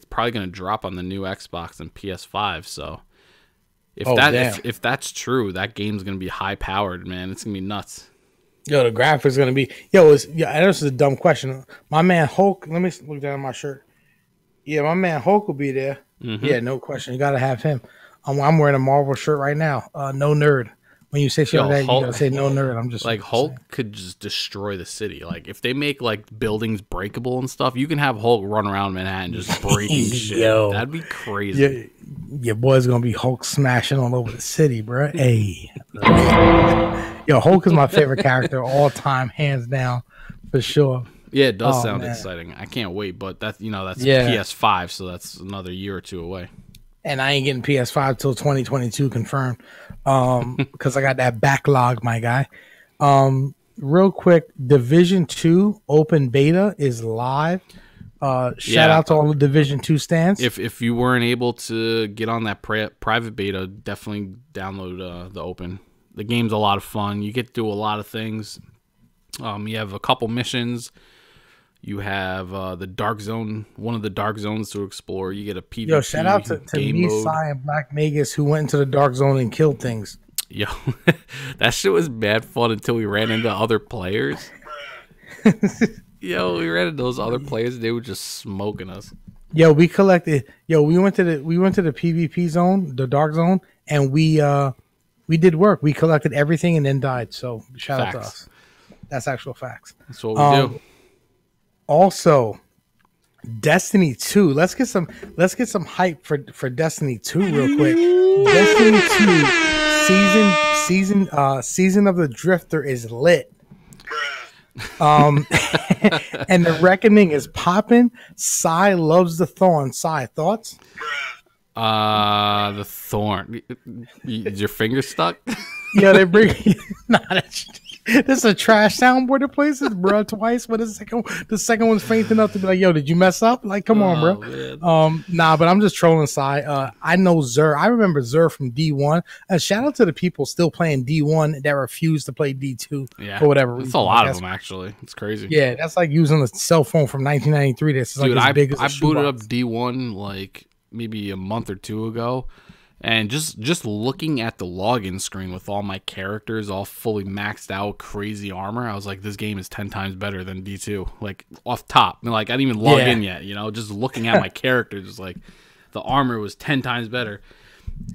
probably going to drop on the new Xbox and PS5. So if that's true, that game's going to be high powered, man. It's going to be nuts. Yo, the graphics going to be this is a dumb question. My man Hulk, let me look down at my shirt. Yeah, my man Hulk will be there. Mm-hmm. Yeah, no question. You got to have him. I'm wearing a Marvel shirt right now. No nerd. When you say shit like that, you gotta say no nerd. I'm just like Hulk could just destroy the city. Like if they make like buildings breakable and stuff, you can have Hulk run around Manhattan just breaking shit. Yo, that'd be crazy. Your boy's gonna be Hulk smashing all over the city, bro. Hey, yo, Hulk is my favorite character all time, hands down, for sure. Yeah, it does sound exciting. I can't wait, but that's PS5, so that's another year or two away. And I ain't getting PS5 till 2022 confirmed. Because I got that backlog, my guy. Real quick, Division2 open beta is live. Shout out to all the Division2 stands. If you weren't able to get on that private beta, definitely download the open. The game's a lot of fun. You get to do a lot of things. You have a couple missions. You have the dark zone, one of the dark zones to explore. You get a PvP. Yo, shout out to me, Sai, and Black Magus who went into the dark zone and killed things. Yo, that shit was bad fun until we ran into other players. Yo, we ran into those other players. They were just smoking us. Yo, we collected. Yo, we went to the PvP zone, the dark zone, and we did work. We collected everything and then died. So shout out to us. That's actual facts. That's what we do. Also, Destiny 2. Let's get some hype for Destiny 2 real quick. Destiny 2 season of the Drifter is lit. And the Reckoning is popping. Sai loves the Thorn. Sai, thoughts? The Thorn. Is your finger stuck? Yeah, they bring. This is a trash soundboard that plays this, bro, twice. But the second one's faint enough to be like, yo, did you mess up? Like, come on, bro. Man. Nah, but I'm just trolling Sai. I know Zer. I remember Zer from D1. Shout out to the people still playing D1 that refuse to play D2 for whatever reason. It's a lot of them, actually. It's crazy. Yeah, that's like using a cell phone from 1993. This is like as big as a I booted up D1 like maybe a month or two ago. And just looking at the login screen with all my characters all fully maxed out, crazy armor, I was like, this game is 10 times better than D2. Like, off top. Like, I didn't even log in yet, just looking at my characters, just like, the armor was 10 times better.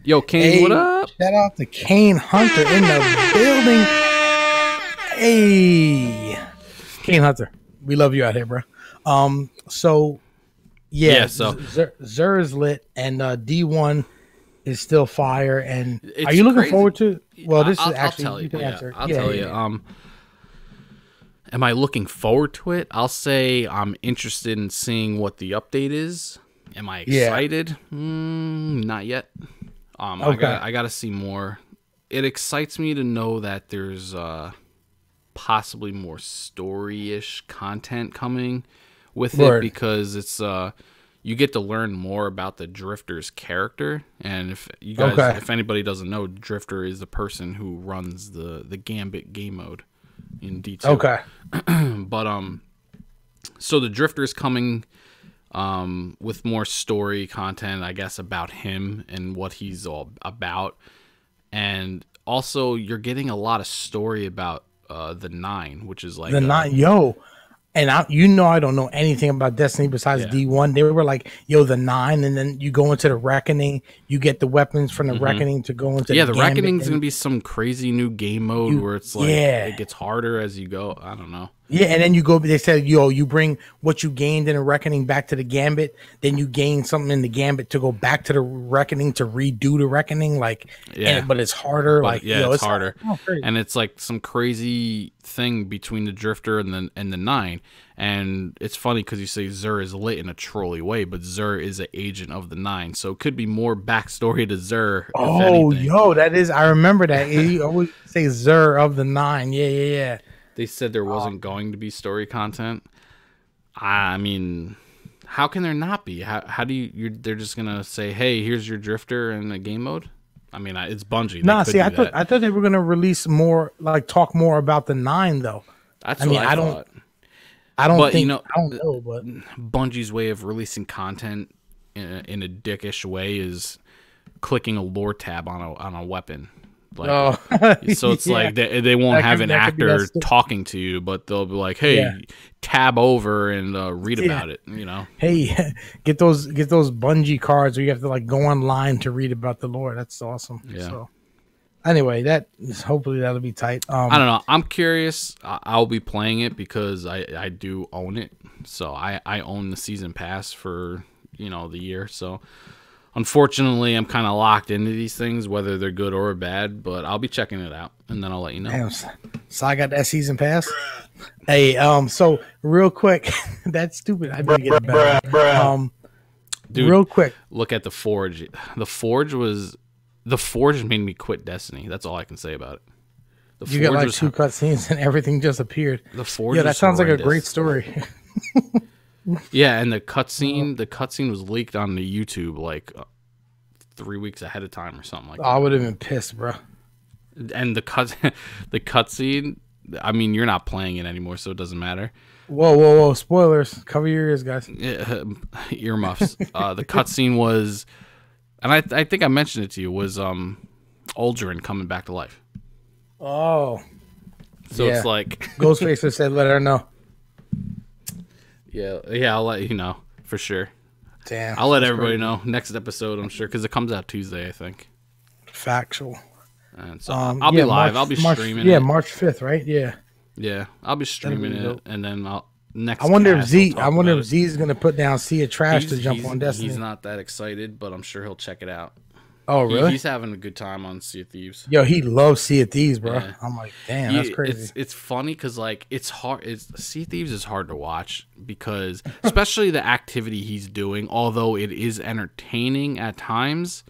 Yo, Kane, what up? Shout out to Kane Hunter in the building. Hey, Kane Hunter, we love you out here, bro. So yeah, so Zur is lit, and D1 is still fire. And it's are you looking crazy. forward to? Well, this is actually I'll tell you. You can answer. I'll tell you. Am I looking forward to it? I'll say I'm interested in seeing what the update is. Am I excited? Not yet. Okay. I gotta see more. It excites me to know that there's possibly more story-ish content coming with it, because it's you get to learn more about the Drifter's character. And if you guys, if anybody doesn't know, Drifter is the person who runs the Gambit game mode in D2. Okay. But so the Drifter is coming with more story content, I guess, about him and what he's all about. And also you're getting a lot of story about the 9, which is like the 9. Yo, and I don't know anything about Destiny besides D1. They were like, yo, the 9, and then you go into the Reckoning, you get the weapons from the Reckoning to go into the Reckoning's gonna be some crazy new game mode where it's like it gets harder as you go. I don't know. Yeah, and then you go, they said, yo, you bring what you gained in a Reckoning back to the Gambit, then you gain something in the Gambit to go back to the Reckoning to redo the Reckoning, like, but it's harder. But, it's harder. And it's like some crazy thing between the Drifter and the 9. And it's funny because you say Zur is lit in a trolly way, but Zur is an agent of the 9, so it could be more backstory to Zur. Oh, yo, that is, I remember that. You always say Zur of the 9. Yeah. They said there wasn't going to be story content. I mean, how can there not be? How do they're just gonna say, "Hey, here's your Drifter in a game mode"? I mean, it's Bungie. Nah, see, I thought they were gonna release more, like talk more about the 9 though. That's what I thought. I don't but, think. I don't know, but Bungie's way of releasing content in a dickish way is clicking a lore tab on a weapon. Like, so it's like they won't have an actor talking to you, but they'll be like, "Hey, tab over and read about it." You know, hey, get those Bungie cards where you have to like go online to read about the lore. That's awesome. Yeah. So anyway, hopefully that'll be tight. I don't know. I'm curious. I'll be playing it because I do own it. So I own the season pass for the year. So. Unfortunately, I'm kind of locked into these things, whether they're good or bad, but I'll be checking it out, and then I'll let you know. Damn, so I got that season pass? Hey, so real quick, that's stupid. I didn't get it better. Dude, real quick. Look at the Forge. The Forge made me quit Destiny. That's all I can say about it. You got like 2 cutscenes and everything just appered. The Forge. Yeah, that sounds like a great story. Yeah, and the cutscene was leaked on the YouTube like 3 weeks ahead of time or something like that. I would have been pissed, bro. And the cutscene, I mean, you're not playing it anymore, so it doesn't matter. Whoa! Spoilers. Cover your ears, guys. Earmuffs. The cutscene was, and I think I mentioned it to you, was Aldrin coming back to life. Oh. So it's like Ghostface said, "Let her know." Yeah, I'll let you know for sure. Damn, I'll let everybody know next episode, I'm sure, because it comes out Tuesday, I think. Factual. And so I'll be live. I'll be streaming. Yeah, March 5th, right? Yeah, I'll be streaming it, and then next. I wonder if Z is gonna put down Sea of Trash to jump on Destiny. He's not that excited, but I'm sure he'll check it out. Oh, really? He's having a good time on Sea of Thieves. Yo, he loves Sea of Thieves, bro. Yeah. I'm like, damn, that's crazy. It's funny because like it's hard. Sea of Thieves is hard to watch because especially the activity he's doing. Although it is entertaining at times,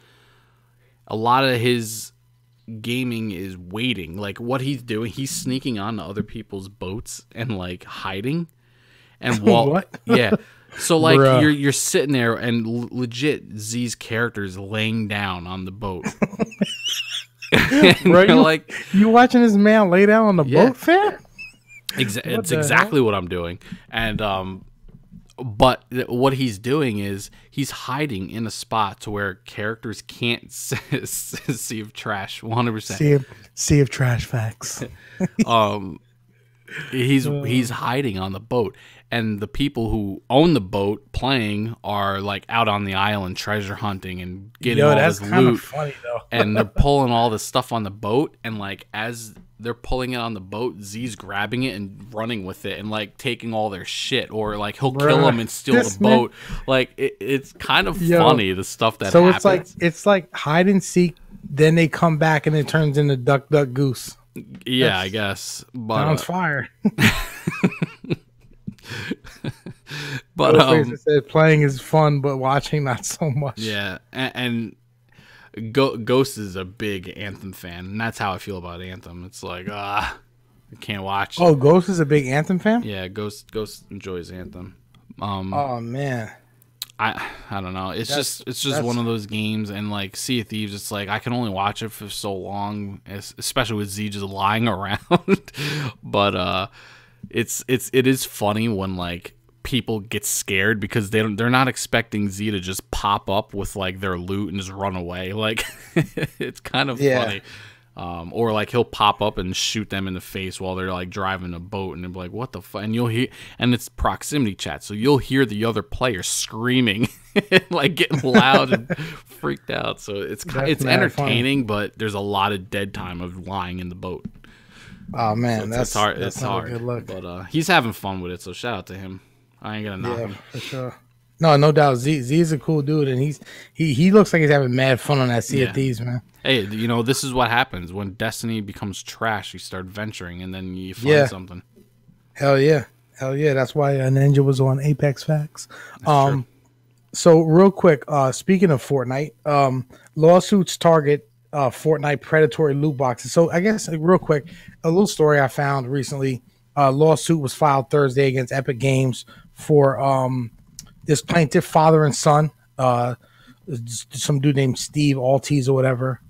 a lot of his gaming is waiting. Like what he's doing, he's sneaking onto other people's boats and like hiding. And what? Yeah. So like you're sitting there and legit Z's character is laying down on the boat. Bro, you watching this man lay down on the boat, fam? It's exactly what I'm doing. And but what he's doing is he's hiding in a spot to where characters can't see of trash 100%. See of trash facts. He's hiding on the boat, and the people who own the boat playing are like out on the island treasure hunting and getting all this loot. Funny, though. And they're pulling all this stuff on the boat, and like as they're pulling it on the boat, Z's grabbing it and running with it and like taking all their shit, or like he'll kill them and steal the boat. Like it's kind of funny, the stuff that happens. So it's like hide and seek, then they come back and it turns into duck duck goose. Yeah, I guess. But sounds fire. But said playing is fun, but watching not so much. Yeah, and Ghost is a big Anthem fan, and that's how I feel about Anthem. It's like, I can't watch. Oh, Ghost is a big Anthem fan? Yeah, Ghost enjoys Anthem. Oh man, I don't know. It's just one of those games, and like Sea of Thieves, it's like I can only watch it for so long, especially with Z just lying around. But it is funny when like people get scared because they're not expecting Z to just pop up with like their loot and just run away. Like it's kind of funny. Or like he'll pop up and shoot them in the face while they're like driving a boat, and they're like, "What the fuck?" And you'll hear, and it's proximity chat, so you'll hear the other player screaming, like getting loud and freaked out. So it's entertaining, but there's a lot of dead time of lying in the boat. Oh man, so it's hard. It's hard. Good look. But he's having fun with it, so shout out to him. I ain't gonna knock him for sure. No doubt. Z is a cool dude, and he looks like he's having mad fun on that Sea of Thieves, man. Hey, this is what happens when Destiny becomes trash. You start venturing, and then you find something. Hell yeah. That's why Ninja was on Apex Facts. So real quick, speaking of Fortnite, lawsuits target Fortnite predatory loot boxes. So I guess real quick, a little story I found recently. A lawsuit was filed Thursday against Epic Games for this plaintiff, father and son, some dude named Steve Altees or whatever.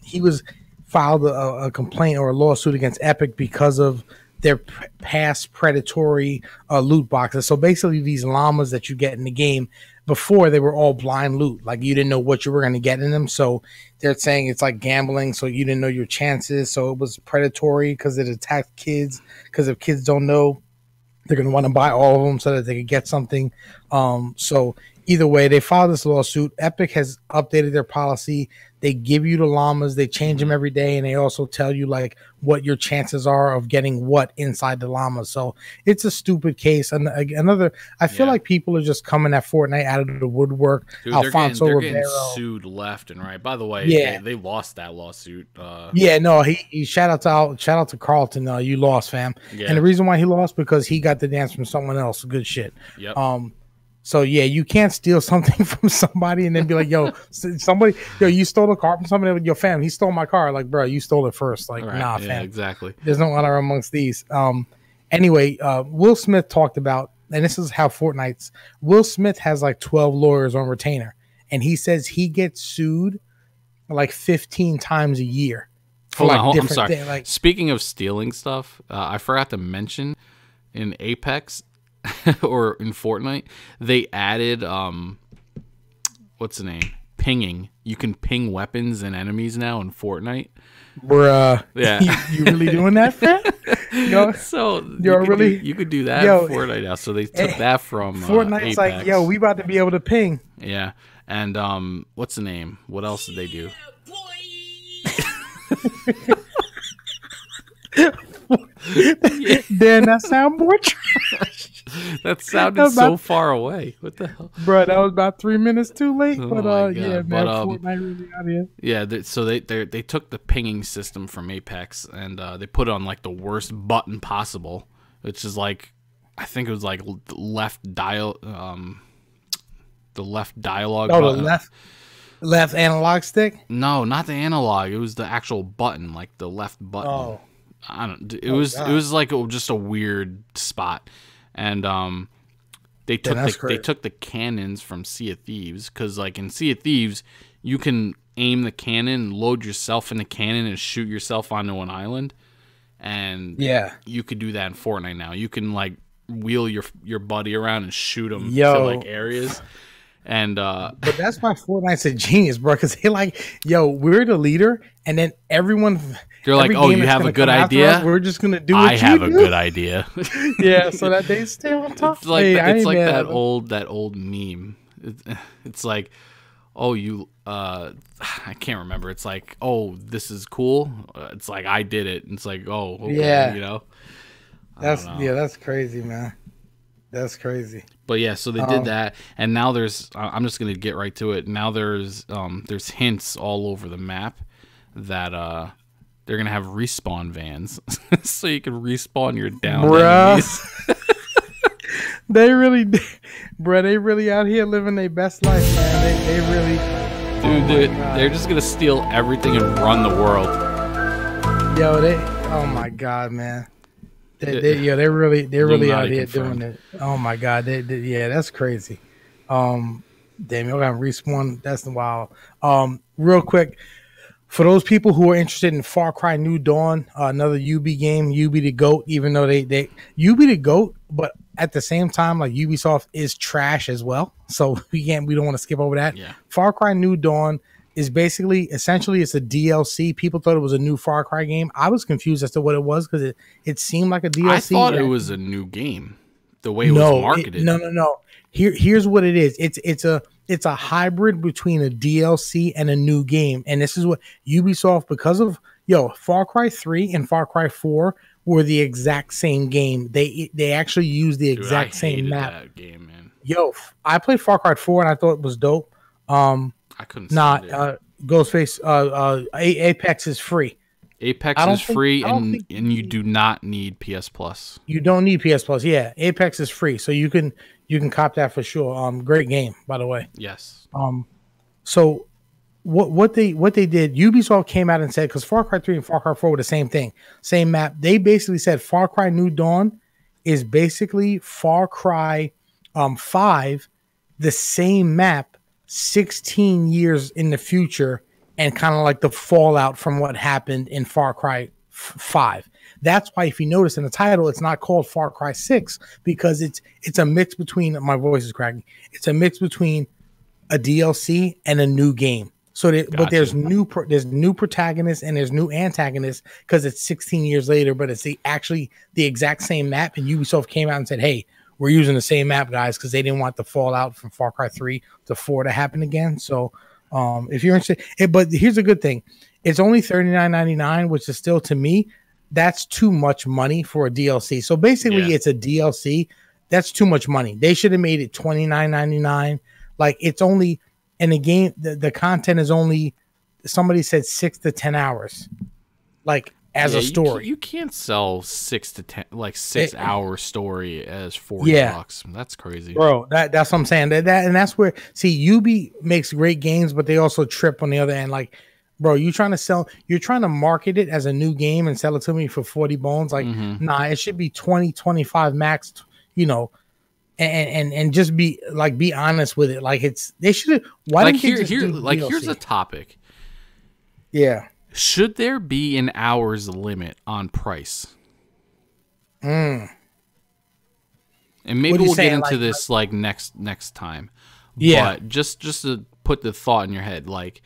He was filed a complaint or a lawsuit against Epic because of their past predatory loot boxes. So basically these llamas that you get in the game, before they were all blind loot. Like you didn't know what you were going to get in them. So they're saying it's like gambling. So you didn't know your chances. So it was predatory because it attacked kids. Because if kids don't know, they're going to want to buy all of them so that they could get something. So either way, they filed this lawsuit. Epic has updated their policy. They give you the llamas. They change them every day. And they also tell you like what your chances are of getting what inside the llamas. So it's a stupid case. And another, I feel like people are just coming at Fortnite out of the woodwork. Dude, they're getting sued left and right. By the way, they lost that lawsuit. He shout out to Carlton. You lost, fam. Yeah. And the reason why he lost because he got the dance from someone else. Good shit. Yep. So yeah, you can't steal something from somebody and then be like, "Yo, you stole a car from somebody." Yo, fam, he stole my car. Like, bro, you stole it first. Like, nah, fam. Exactly. There's no honor amongst these. Anyway, Will Smith talked about, and this is how Will Smith has like 12 lawyers on retainer, and he says he gets sued like 15 times a year. Hold on, I'm sorry. Speaking of stealing stuff, I forgot to mention in Apex. Or in Fortnite, they added what's the name? Pinging. You can ping weapons and enemies now in Fortnite. Bruh. Yeah. you really doing that, fam? So you could do that in Fortnite now. So they took that from Fortnite's Apex. like, we about to be able to ping. Yeah. And what's the name? What else did they do? Then that sound more trash. That sounded so far away. What the hell, bro? That was about 3 minutes too late. But yeah, man, Fortnite really out here. Yeah, so they took the pinging system from Apex and they put it on like the worst button possible, which is like, I think it was like the left dialogue. Oh, button. The left analog stick? No, not the analog. It was the actual button, like the left button. Oh. I don't. It was like just a weird spot, and they took the cannons from Sea of Thieves, because like in Sea of Thieves you can aim the cannon, load yourself in the cannon, and shoot yourself onto an island, and you could do that in Fortnite now. You can like wheel your buddy around and shoot him to like areas. And but that's why Fortnite's a genius, bro, because they like, we're the leader, and then everyone. They're like, oh, you have a good idea? We're just going to do what I have a good idea. Yeah, so that they stay on top. It's like that old meme. It's like, oh, you I can't remember. It's like, oh, this is cool. It's like I did it. It's like, oh, okay, yeah, you know. That's crazy, man. That's crazy. But yeah, so they did that, and now there's. I'm just gonna get right to it. Now there's hints all over the map that they're gonna have respawn vans, so you can respawn your downed enemies. They really out here living their best life, man. They really, dude, they're just gonna steal everything and run the world. Yo, oh my god, man. They're really out here doing it. Oh my god, yeah, that's crazy. Damn, you're gonna respawn. That's wild. Real quick, for those people who are interested in Far Cry New Dawn, another UB game, UB the GOAT. Even though they UB the GOAT, but at the same time, like Ubisoft is trash as well. So we don't want to skip over that. Yeah. Far Cry New Dawn is essentially it's a DLC. People thought it was a new Far Cry game. I was confused as to what it was because it seemed like a DLC. I thought it was a new game. The way it was marketed. No. Here's what it is. It's a hybrid between a DLC and a new game. And this is what Ubisoft, because of Far Cry 3 and Far Cry 4 were the exact same game. They actually used the exact same map. That game, man. I played Far Cry 4 and I thought it was dope. I couldn't. Ghostface. Apex is free. Apex is free, and you do not need PS Plus. You don't need PS Plus. Yeah, Apex is free, so you can cop that for sure. Great game, by the way. Yes. So what they did, Ubisoft came out and said, because Far Cry 3 and Far Cry 4 were the same thing, same map. They basically said Far Cry New Dawn is basically Far Cry 5, the same map, 16 years in the future, and kind of like the fallout from what happened in Far Cry 5. That's why, if you notice in the title, it's not called Far Cry 6, because it's a mix between, my voice is cracking, it's a mix between a DLC and a new game. So but there's new protagonists and there's new antagonists because it's 16 years later, but it's actually the exact same map. And Ubisoft came out and said, hey, we're using the same map, guys, because they didn't want the fallout from Far Cry 3 to 4 to happen again. So if you're interested, but here's a good thing. It's only $39.99, which is still, to me, that's too much money for a DLC. So basically it's a DLC. That's too much money. They should have made it $29.99. Like, it's only in the game, the content is only, somebody said 6 to 10 hours, like, as a story. You can't sell 6 to 10, like 6 hour story as $40. That's crazy, bro. That's what I'm saying. And that's where, see, UB makes great games, but they also trip on the other end. Like, bro, you're trying to market it as a new game and sell it to me for 40 bones. Like, nah, it should be 20, 25 max, and just be honest with it. Like, they should have, here's a topic. Yeah. Should there be an hours limit on price? And maybe we'll get into this next time. Yeah. But just to put the thought in your head, like,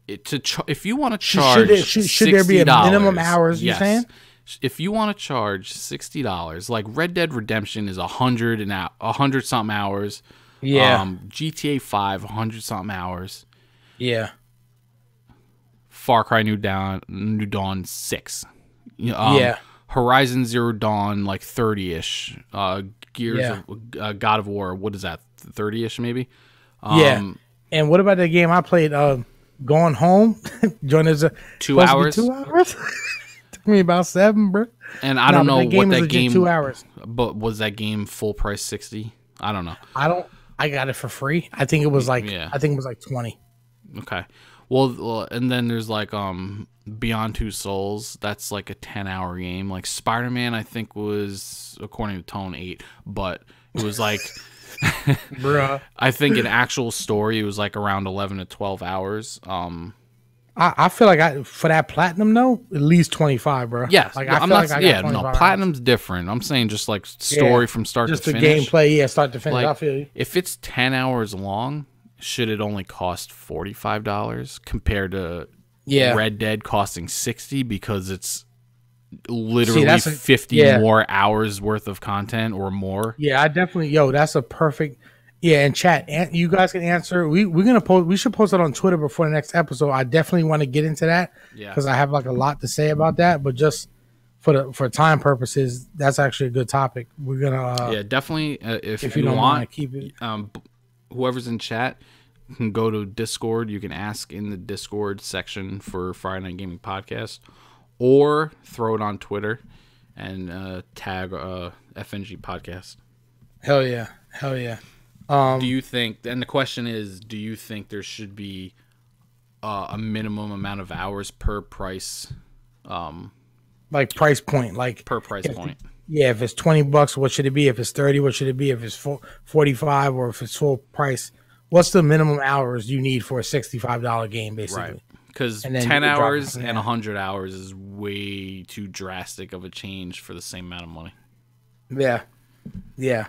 if you want to charge, should there be a minimum hours? Yes. You saying? If you want to charge $60, like Red Dead Redemption is 100 something hours. Yeah. GTA 5 100 something hours. Yeah. Far Cry New Dawn 6. Yeah. Horizon Zero Dawn like 30ish. Gears of God of War, what is that? 30ish maybe? Yeah. And what about the game I played, Going Home? Join us 2 hours. 2 hours? Took me about 7, bro. And I don't know what that game 2 hours. But was that game full price 60? I don't know. I got it for free. I think it was like 20. Okay. Well, and then there's like Beyond Two Souls. That's like a 10-hour game. Like Spider-Man, I think was, according to Tone, 8, but it was like, bruh. I think an actual story, it was like around 11 to 12 hours. I feel like for that platinum though, at least 25, bro. Yes, like, platinum's different. I'm saying just like story from start to finish. Just the gameplay, start to finish. Like, I feel you. If it's 10 hours long, should it only cost $45 compared to Red Dead costing $60 because it's literally 50 more hours worth of content or more? Yeah, I definitely, that's a perfect. Yeah, and chat. You guys can answer. We're gonna post. We should post it on Twitter before the next episode. I definitely want to get into that because I have like a lot to say about that. But just for time purposes, that's actually a good topic. We're gonna definitely. If you don't want to keep it, whoever's in chat can go to Discord. You can ask in the Discord section for Friday Night Gaming Podcast, or throw it on Twitter and tag FNG Podcast. Hell yeah. Do you think? And the question is, do you think there should be a minimum amount of hours per price? Like price point, like per price point. Yeah, if it's $20, what should it be? If it's 30, what should it be? If it's 45, or if it's full price, what's the minimum hours you need for a $65 game, basically? Right. Because 10 hours and 100 hours is way too drastic of a change for the same amount of money. Yeah.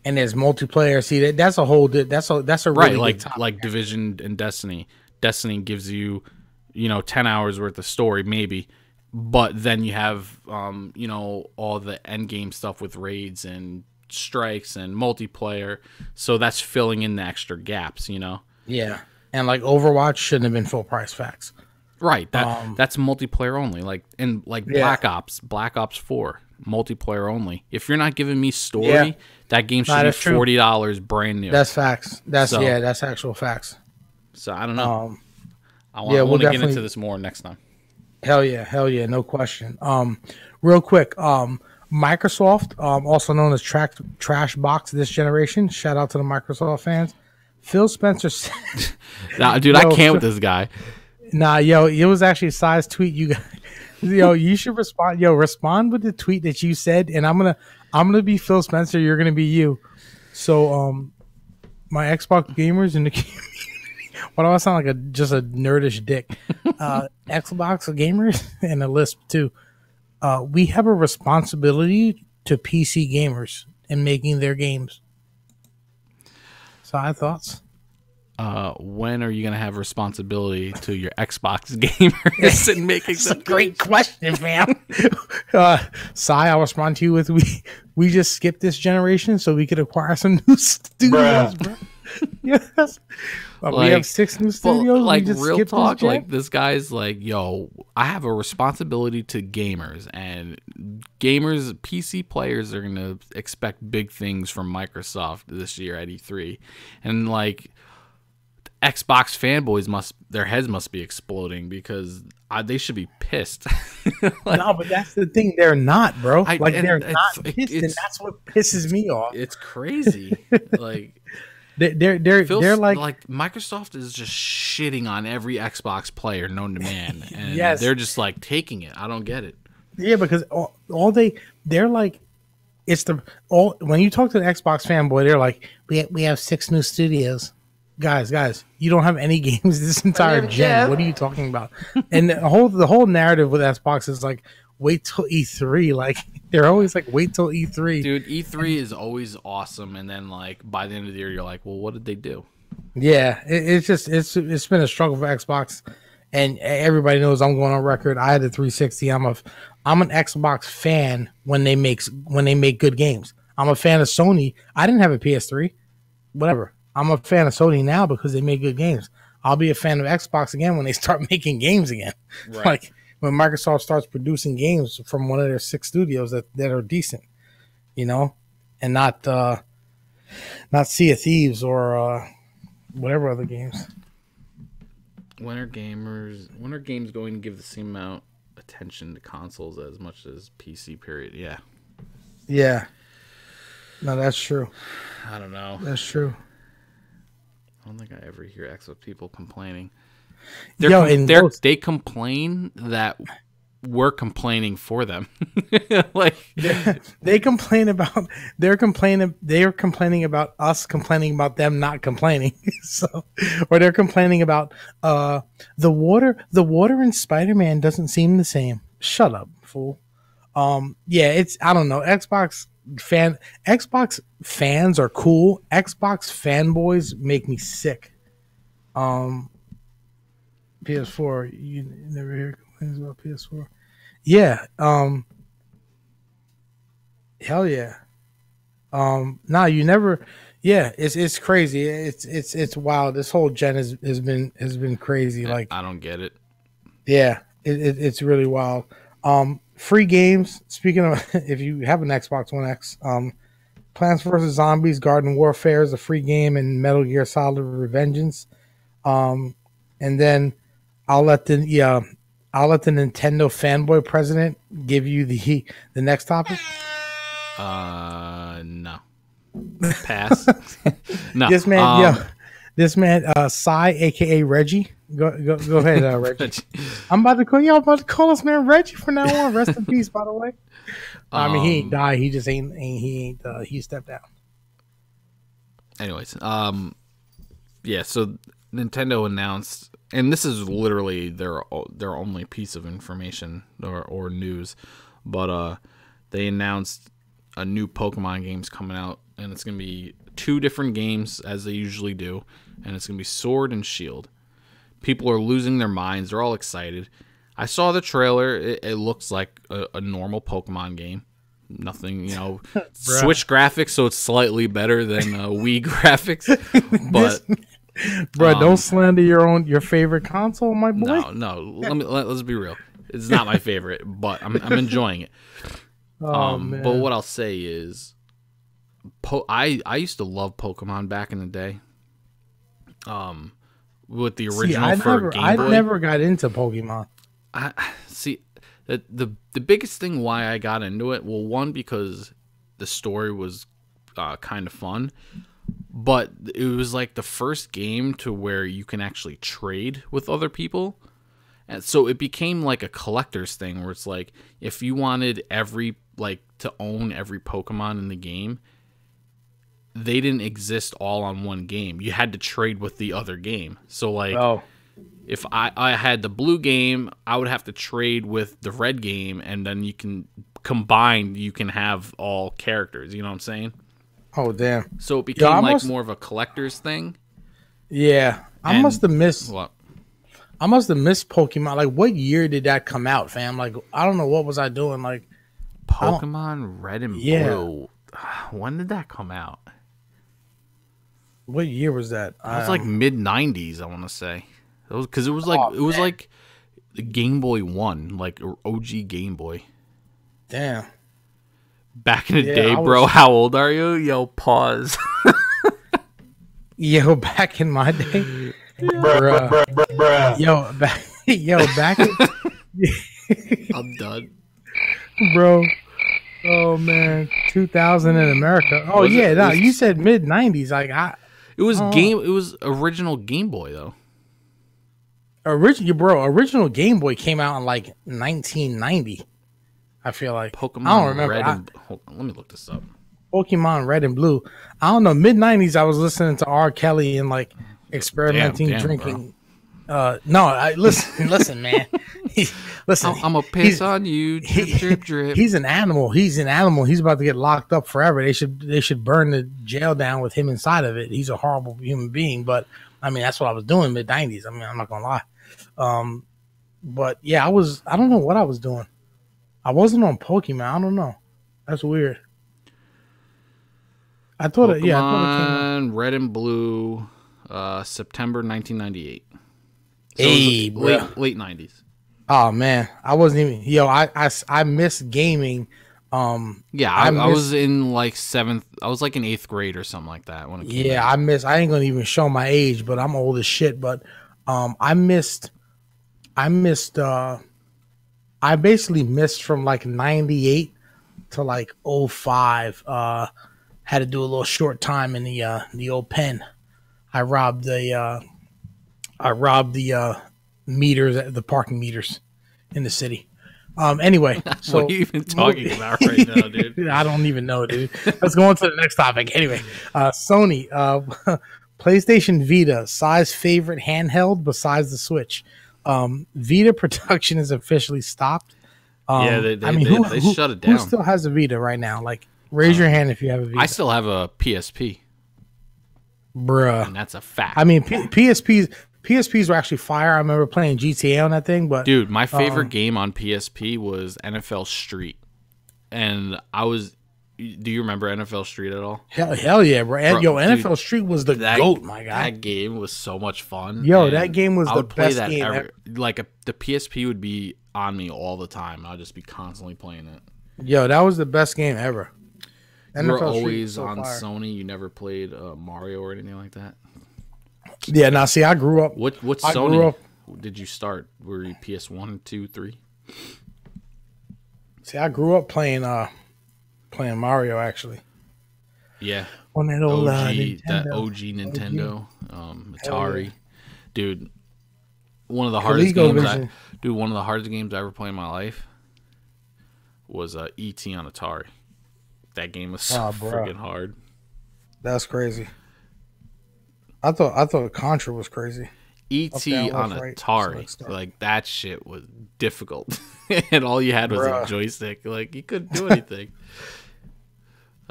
And there's multiplayer. See, that's a whole. That's a really right. Like Division and Destiny. Destiny gives you, 10 hours worth of story maybe, but then you have all the end game stuff with raids and strikes and multiplayer. So that's filling in the extra gaps. Yeah, and like Overwatch shouldn't have been full price. Facts. Right. That's multiplayer only. Black Ops 4. Multiplayer only. If you're not giving me story, that game should be $40 brand new. That's facts. That's actual facts. So I don't know. I want to get into this more next time. Hell yeah, no question. Real quick, Microsoft, also known as Trash Box this generation. Shout out to the Microsoft fans. Phil Spencer said, nah, dude, I can't with this guy. Nah, it was actually a size tweet you got. You should respond. Respond with the tweet that you said, and I'm gonna be Phil Spencer. You're gonna be you. So, my Xbox gamers in the community. Why do I sound like just a nerdish dick? Xbox gamers and a lisp too. We have a responsibility to PC gamers in making their games. Side thoughts? When are you going to have responsibility to your Xbox gamers and making That's a great question, fam. Sai, I'll respond to you with we just skipped this generation so we could acquire some new studios, bro. Yes. We have 6 new studios. Like, real talk, this guy's like, yo, I have a responsibility to gamers, and gamers, PC players are going to expect big things from Microsoft this year at E3. And like, Xbox fanboys their heads must be exploding because they should be pissed. No, but that's the thing. They're not, bro. They're not pissed, and that's what pisses me off. It's crazy. Like, they're like Microsoft is just shitting on every Xbox player known to man, and they're just like taking it. I don't get it. Yeah, because they're like, when you talk to the Xbox fanboy, they're like, we have 6 new studios. Guys, you don't have any games this entire gen. What are you talking about? And the whole narrative with Xbox is like, wait till E3. Like, they're always like, wait till E3. Dude, E3 is always awesome, and then like by the end of the year, you're like, well, what did they do? Yeah, it's been a struggle for Xbox, and everybody knows I'm going on record. I had the 360. I'm an Xbox fan when they make good games. I'm a fan of Sony. I didn't have a PS3. Whatever. I'm a fan of Sony now because they make good games. I'll be a fan of Xbox again when they start making games again. Right. Like when Microsoft starts producing games from one of their 6 studios that are decent, and not Sea of Thieves or whatever other games. When are games going to give the same amount of attention to consoles as much as PC? Period. Yeah. Yeah. No, that's true. I don't know. That's true. I don't think I ever hear Xbox people complaining. They complain that we're complaining for them. Like they're complaining about us complaining about them not complaining. So, or they're complaining about the water in Spider-Man doesn't seem the same. Shut up, fool. I don't know. Xbox fans are cool. Xbox fanboys make me sick. PS4, you never hear complaints about PS4. Yeah. Hell yeah. You Yeah, it's crazy. It's wild. This whole gen has been crazy. Like I don't get it. Yeah, it's really wild. Free games. Speaking of, if you have an Xbox One X, Plants vs Zombies: Garden Warfare is a free game, and Metal Gear Solid: Revengeance. And then I'll let the Nintendo fanboy president give you the next topic. No. Pass. No. This man, Cy, aka Reggie. Go ahead, Reggie. I'm about to call this man Reggie from now on. Rest in peace, by the way. I mean, he ain't died. He just he stepped down. Anyways, yeah. So Nintendo announced, and this is literally their only piece of information or news, but they announced a new Pokemon game's coming out, and it's gonna be 2 different games as they usually do, and it's gonna be Sword and Shield. People are losing their minds. They're all excited. I saw the trailer. It looks like a normal Pokemon game. Nothing, Switch graphics, so it's slightly better than Wii graphics. But don't slander your favorite console, my boy. No. Let's be real. It's not my favorite, but I'm enjoying it. Man. But what I'll say is, I used to love Pokemon back in the day. With the original Game Boy. I never got into Pokemon. I see the biggest thing why I got into it. Well, one, because the story was kind of fun, but it was like the first game to where you can actually trade with other people. And so it became like a collector's thing where it's like, if you wanted to own every Pokemon in the game, they didn't exist all on one game. You had to trade with the other game. So if I had the blue game, I would have to trade with the red game, and then you can combine, you can have all characters. You know what I'm saying? Oh, damn. So it became more of a collector's thing. Yeah. I must have missed what? I must have missed Pokemon. Like, what year did that come out, fam? Like, I don't know, what was I doing? Like, Pokemon Red and Blue. When did that come out? What year was that? It was like mid '90s, I want to say. Because it was like the Game Boy 1, like OG Game Boy. Damn. Back in the day, bro. How old are you? Yo, pause. Yo, back in my day. Bruh. Yo, back in... I'm done. Bro. Oh, man. 2000 in America. Oh, you said mid 90s. Like, it was original Game Boy, though. Original Game Boy came out in like 1990. I feel like Pokemon I don't remember. Let me look this up. Pokemon Red and Blue. I don't know. Mid 90s, I was listening to R. Kelly and like experimenting, drinking. Listen, man. Listen, I'm gonna piss on you. Drip, drip. He's an animal. He's about to get locked up forever. They should burn the jail down with him inside of it. He's a horrible human being. But I mean, that's what I was doing mid 90s. I mean, I'm not gonna lie. But yeah, I don't know what I was doing. I wasn't on Pokemon. I don't know. That's weird. I thought it came out. Red and Blue, September 1998. So hey, late 90s. Oh man, I wasn't even. I miss gaming. I was in like 7th. I was like in 8th grade or something like that when it came out. I ain't gonna even show my age, but I'm old as shit. But I basically missed from like 98 to like 05. Had to do a little short time in the old pen. I robbed the meters, the parking meters in the city. Anyway, so what are you even talking about right now, dude? I don't even know, dude. Let's go on to the next topic. Anyway, Sony, PlayStation Vita, Sai's favorite handheld besides the Switch. Vita production is officially stopped. They shut it down. Who still has a Vita right now? Like, raise your hand if you have a Vita. I still have a PSP. Bruh. And that's a fact. I mean, PSPs were actually fire. I remember playing GTA on that thing. But dude, my favorite game on PSP was NFL Street. And Do you remember NFL Street at all? Hell yeah, bro. Yo, NFL Street was the GOAT, my guy. That game was so much fun. Yo, that game was the best game ever. Like the PSP would be on me all the time. I'd just be constantly playing it. Yo, that was the best game ever. You were always on Sony. You never played Mario or anything like that? Yeah, now see, I grew up. What Sony did you start? Were you PS1, 2, 3? See, I grew up playing Mario, actually. Yeah. On that old that OG Nintendo, Atari. Yeah. Dude, one of the hardest games I ever played in my life was E.T. on Atari. That game was so freaking hard. That's crazy. I thought Contra was crazy. E.T. on Atari, like that shit was difficult, and all you had was a joystick. Like you couldn't do anything.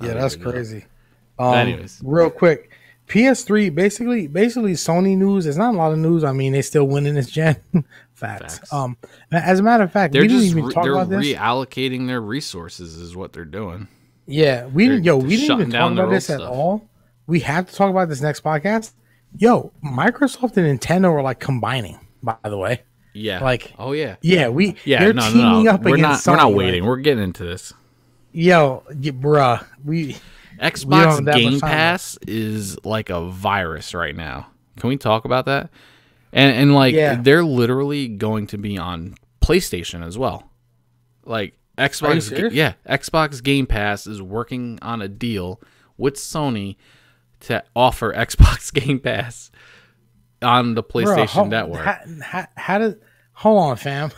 Yeah, that's crazy. Anyways, real quick, PS3 basically Sony news. There's not a lot of news. I mean, they still winning this gen. Facts. As a matter of fact, we didn't even talk about this. They're reallocating their resources, is what they're doing. Yeah, we didn't even talk about this at all. We have to talk about this next podcast. Yo, Microsoft and Nintendo are like combining, by the way. Yeah. Like, oh yeah. Yeah, they're teaming up against Sony. We're not waiting. We're getting into this. Yo, bruh, Xbox Game Pass is like a virus right now. Can we talk about that? And they're literally going to be on PlayStation as well. Like Xbox Game Pass is working on a deal with Sony to offer Xbox Game Pass on the PlayStation Network. Hold on, fam.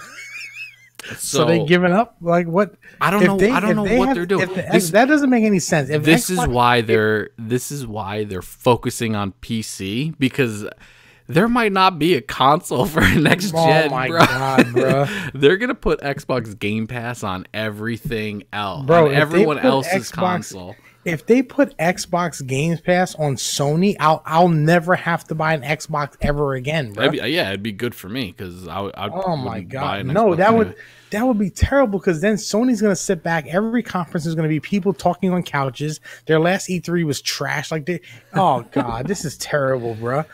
So they giving up? Like what? I don't know what they're doing. That doesn't make any sense. This is why they're focusing on PC, because there might not be a console for next gen. Oh my god, bro! They're gonna put Xbox Game Pass on everything else, bro. On everyone else's console. If they put Xbox Game Pass on Sony, I'll never have to buy an Xbox ever again, bro. It'd be good for me because oh my god, no, that would be terrible, because then Sony's gonna sit back. Every conference is gonna be people talking on couches. Their last E3 was trash. Oh god, this is terrible, bro.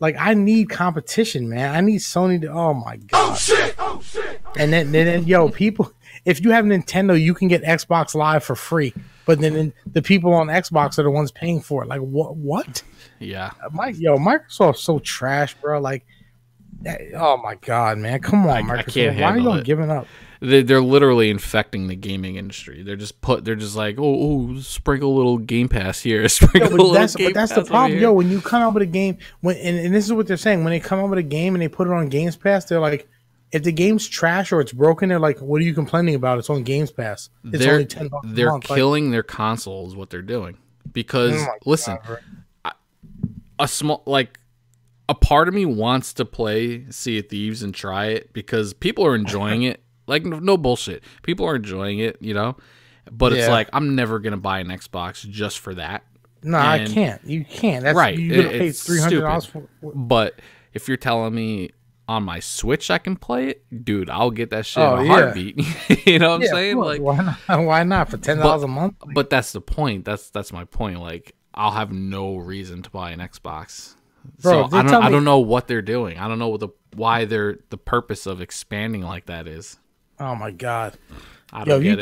Like, I need competition, man. I need Sony to. Oh my god. Oh shit. And then yo, people. If you have Nintendo, you can get Xbox Live for free. But then the people on Xbox are the ones paying for it. Like, what? Yeah. Microsoft's so trash, bro. Like, oh my god, man. Come on, Microsoft. I can't Why are you it. giving up? They're literally infecting the gaming industry. They're just like, oh, sprinkle a little Game Pass here. But that's the problem, yo. When you come out with a game, and this is what they're saying, when they come out with a game and they put it on Games Pass, they're like, if the game's trash or it's broken, they're like, what are you complaining about? It's on Games Pass. It's only $10 a month. They're killing their console is what they're doing. Because listen, a part of me wants to play Sea of Thieves and try it because people are enjoying it. Like, no bullshit. People are enjoying it, you know? But it's like, I'm never going to buy an Xbox just for that. No, I can't. You can't. That's right. You're going to pay $300 for it. But if you're telling me on my Switch I can play it, dude, I'll get that shit in a heartbeat. You know what I'm saying? Like, why not for $10 a month? But that's the point. That's my point. Like, I'll have no reason to buy an Xbox. Bro, so I don't know what they're doing. I don't know why the purpose of expanding like that is. Oh my god. If you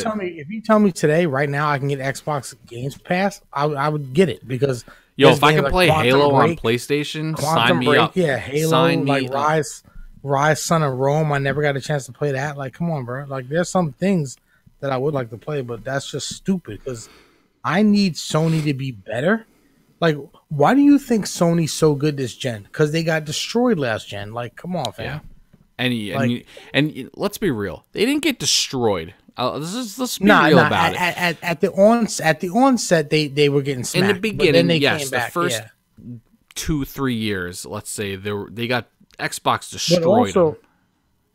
tell me today, right now, I can get Xbox Games Pass, I would get it, because if I can play Halo on PlayStation, sign me up. Yeah, Halo, like Rise, Son of Rome. I never got a chance to play that. Like, come on, bro. Like, there's some things that I would like to play, but that's just stupid, because I need Sony to be better. Like, why do you think Sony's so good this gen? Because they got destroyed last gen. Like, come on, fam. Yeah. And let's be real. They didn't get destroyed. Let's be real about it. At the onset, they were getting smacked. In the beginning, yes, the first 2-3 years, let's say, they got Xbox destroyed. But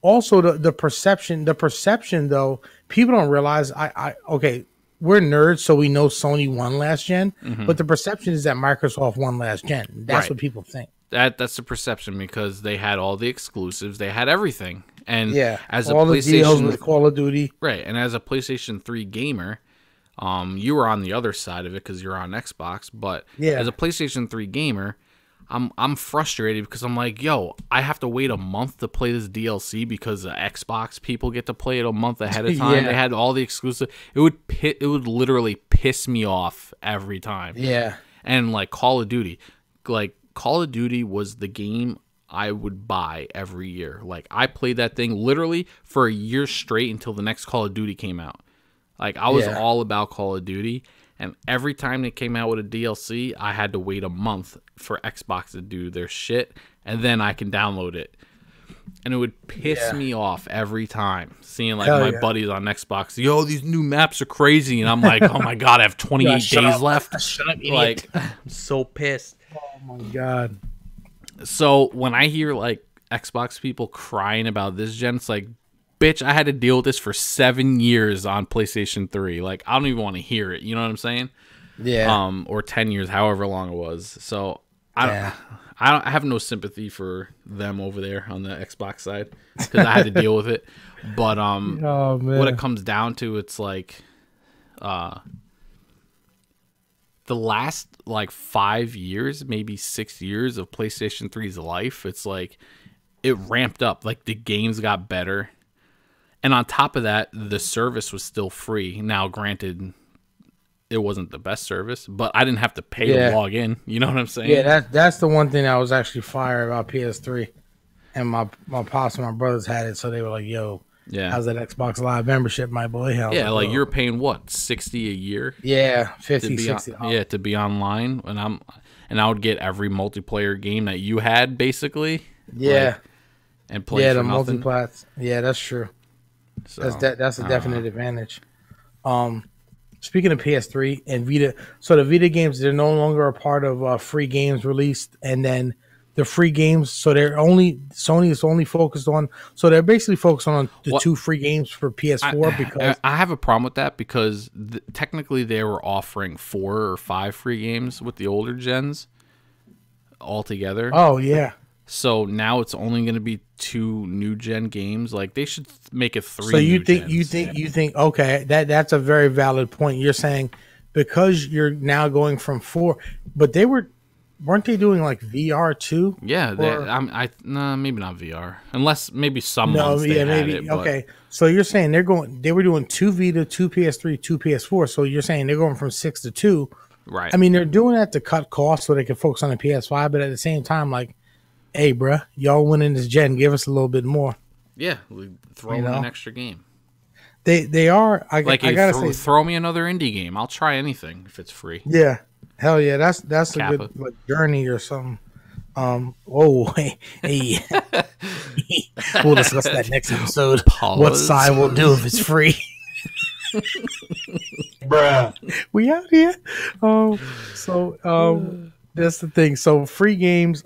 also the perception though, people don't realize. Okay, we're nerds, so we know Sony won last gen, but the perception is that Microsoft won last gen. That's what people think. That's the perception, because they had all the exclusives, they had everything, and as all the deals with Call of Duty, right? And as a PlayStation 3 gamer, You were on the other side of it because you're on Xbox, but as a PlayStation 3 gamer, I'm frustrated because I'm like, yo, I have to wait a month to play this DLC because the Xbox people get to play it a month ahead of time. They had all the exclusive. It would literally piss me off every time. Yeah. And like Call of Duty was the game I would buy every year. Like I played that thing literally for a year straight until the next Call of Duty came out. Like I was all about Call of Duty. And every time they came out with a DLC, I had to wait a month for Xbox to do their shit, and then I can download it. And it would piss me off every time, seeing like my buddies on Xbox. Yo, these new maps are crazy, and I'm like, oh my god, I have 28 days left. Shut up, idiot. Like, I'm so pissed. Oh my god. So when I hear like Xbox people crying about this gen, it's like, bitch, I had to deal with this for 7 years on PlayStation 3. Like, I don't even want to hear it. You know what I'm saying? Yeah. Or 10 years, however long it was. So I have no sympathy for them over there on the Xbox side because I had to deal with it. But what it comes down to, it's like the last like 5 years, maybe 6 years of PlayStation 3's life, it's like it ramped up. Like the games got better. And on top of that, the service was still free. Now, granted, it wasn't the best service, but I didn't have to pay to log in. You know what I'm saying? Yeah, that's the one thing that was actually fire about PS3. And my pops and my brothers had it, so they were like, yo, how's that Xbox Live membership, my boy? Like you're paying what, $60 a year? Yeah, 50, $60. To be online. And I would get every multiplayer game that you had, basically. Yeah. And play for nothing. Multiplats. Yeah, that's true. So, that's a definite advantage. Speaking of PS3 and Vita, so the Vita games, they're no longer a part of free games released, and then the free games, so Sony is only focused on, so they're basically focused on the 2 free games for PS4 because I have a problem with that because technically they were offering 4 or 5 free games with the older gens altogether. Oh yeah. So now it's only going to be 2 new gen games. Like they should make it 3. So you think okay, that's a very valid point. You're saying because you're now going from 4, but weren't they doing like VR too? Yeah, maybe not VR, unless maybe some months they had it. Okay, so you're saying they were doing 2 Vita, 2 PS3, 2 PS4. So you're saying they're going from 6 to 2, right? I mean, they're doing that to cut costs so they can focus on the PS5, but at the same time, like, hey, bruh, y'all winning this gen, give us a little bit more. Yeah, we throw in an extra game. They are. I gotta say, throw me another indie game. I'll try anything if it's free. Yeah, hell yeah, that's a good like, journey or something. Hey. We'll discuss that next episode. Pause. What side will do if it's free? Bruh. We out here. That's the thing. So free games.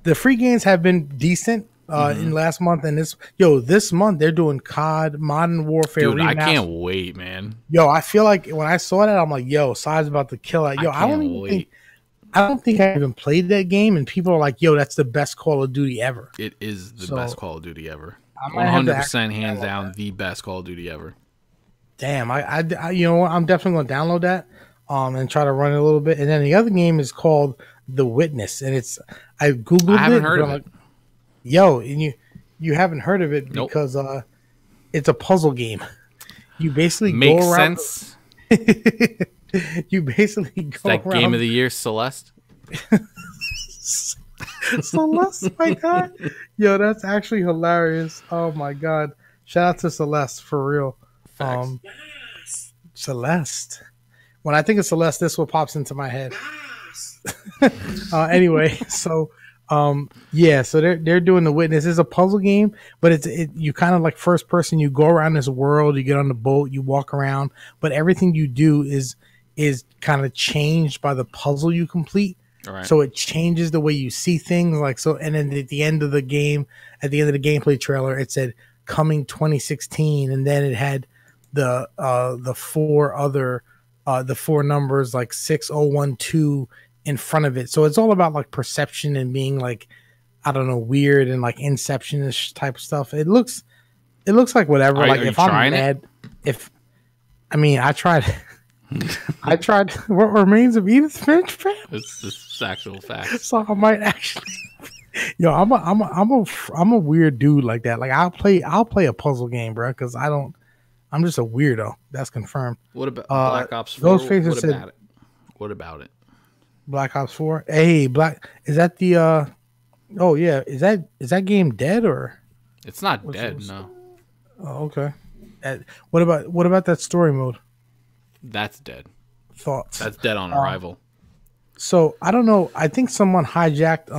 The free games have been decent in last month, and this month they're doing COD, Modern Warfare. Dude, I can't wait, man. Yo, I feel like when I saw that, I'm like, yo, Side's about to kill it. Yo, I don't think I even played that game, and people are like, yo, that's the best Call of Duty ever. It is the best Call of Duty ever. 100% hands down, the best Call of Duty ever. Damn, I you know what? I'm definitely gonna download that and try to run it a little bit. And then the other game is called The Witness, and I googled it. I haven't heard of it. Yo, and you haven't heard of it because it's a puzzle game. You basically makes go around. Sense. You basically go that around. Game of the Year, Celeste. Celeste, my god, yo, that's actually hilarious. Oh my god, shout out to Celeste for real. Celeste. When I think of Celeste, this is what pops into my head. Anyway, so so they're doing The Witness. It's a puzzle game, but you kind of like first person. You go around this world, you get on the boat, you walk around, but everything you do is kind of changed by the puzzle you complete. All right. So it changes the way you see things. Like so, and then at the end of the game, at the end of the gameplay trailer, it said coming 2016, and then it had the 4 numbers like 6012 in front of it. So it's all about like perception and being like, I don't know, weird and like Inception-ish type stuff. It looks like whatever. Like if I'm mad, I tried. I tried What Remains of Edith Finch, fam. It's actual facts. So I might actually. Yo, I'm a weird dude like that. Like I'll play a puzzle game, bro, because I'm just a weirdo. That's confirmed. What about Black Ops 4? What about it? Black Ops 4. Hey, is that the oh yeah, is that game dead or? It's not dead, no. Oh, okay. What about that story mode? That's dead. Thoughts? That's dead on arrival. So I don't know. I think someone hijacked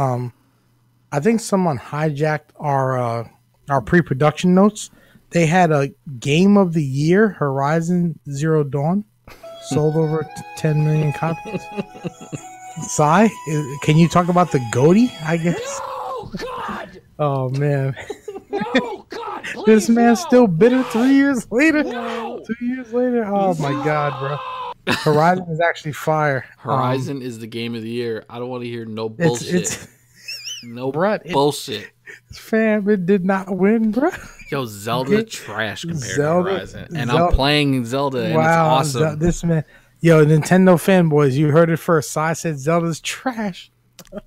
our pre-production notes. They had a game of the year, Horizon Zero Dawn, sold over 10 million copies. Sai, can you talk about the GOATY, I guess? No, God! Oh, man. No, God, please, this man's still bitter 3 years later. No. 2 years later. Oh, my God, bro. Horizon is actually fire. Horizon is the game of the year. I don't want to hear no bullshit. Bullshit. Fam, it did not win, bro. Yo, Zelda trash compared to Horizon. And I'm playing Zelda, and it's awesome. This man. Yo, Nintendo fanboys, you heard it first. I said Zelda's trash.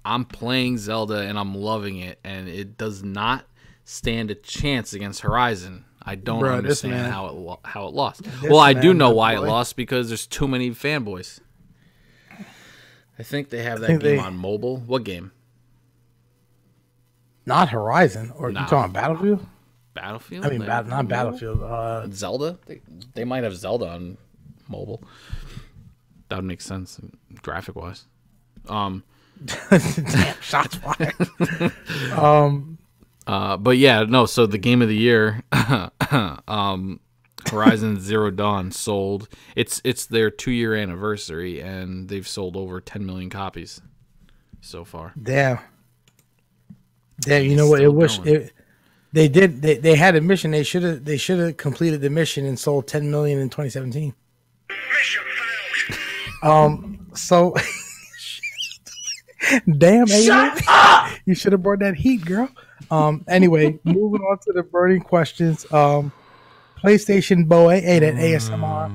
I'm playing Zelda, and I'm loving it, and it does not stand a chance against Horizon. I don't understand how it lost. Well, I do know why it lost, because there's too many fanboys. I think they have that game on mobile. What game? Not Horizon. Or you talking Battlefield? Battlefield? I mean, not Battlefield. Zelda? They might have Zelda on mobile. That would make sense, graphic-wise. Damn, shots fired. But yeah, no. So the game of the year, Horizon Zero Dawn sold. It's their 2-year anniversary, and they've sold over 10 million copies so far. Damn. You know what? They did. They had a mission. They should have completed the mission and sold 10 million in 2017. So. Damn, Shut up! You should have brought that heat, girl. Anyway, moving on to the burning questions. PlayStation Boy, that ASMR.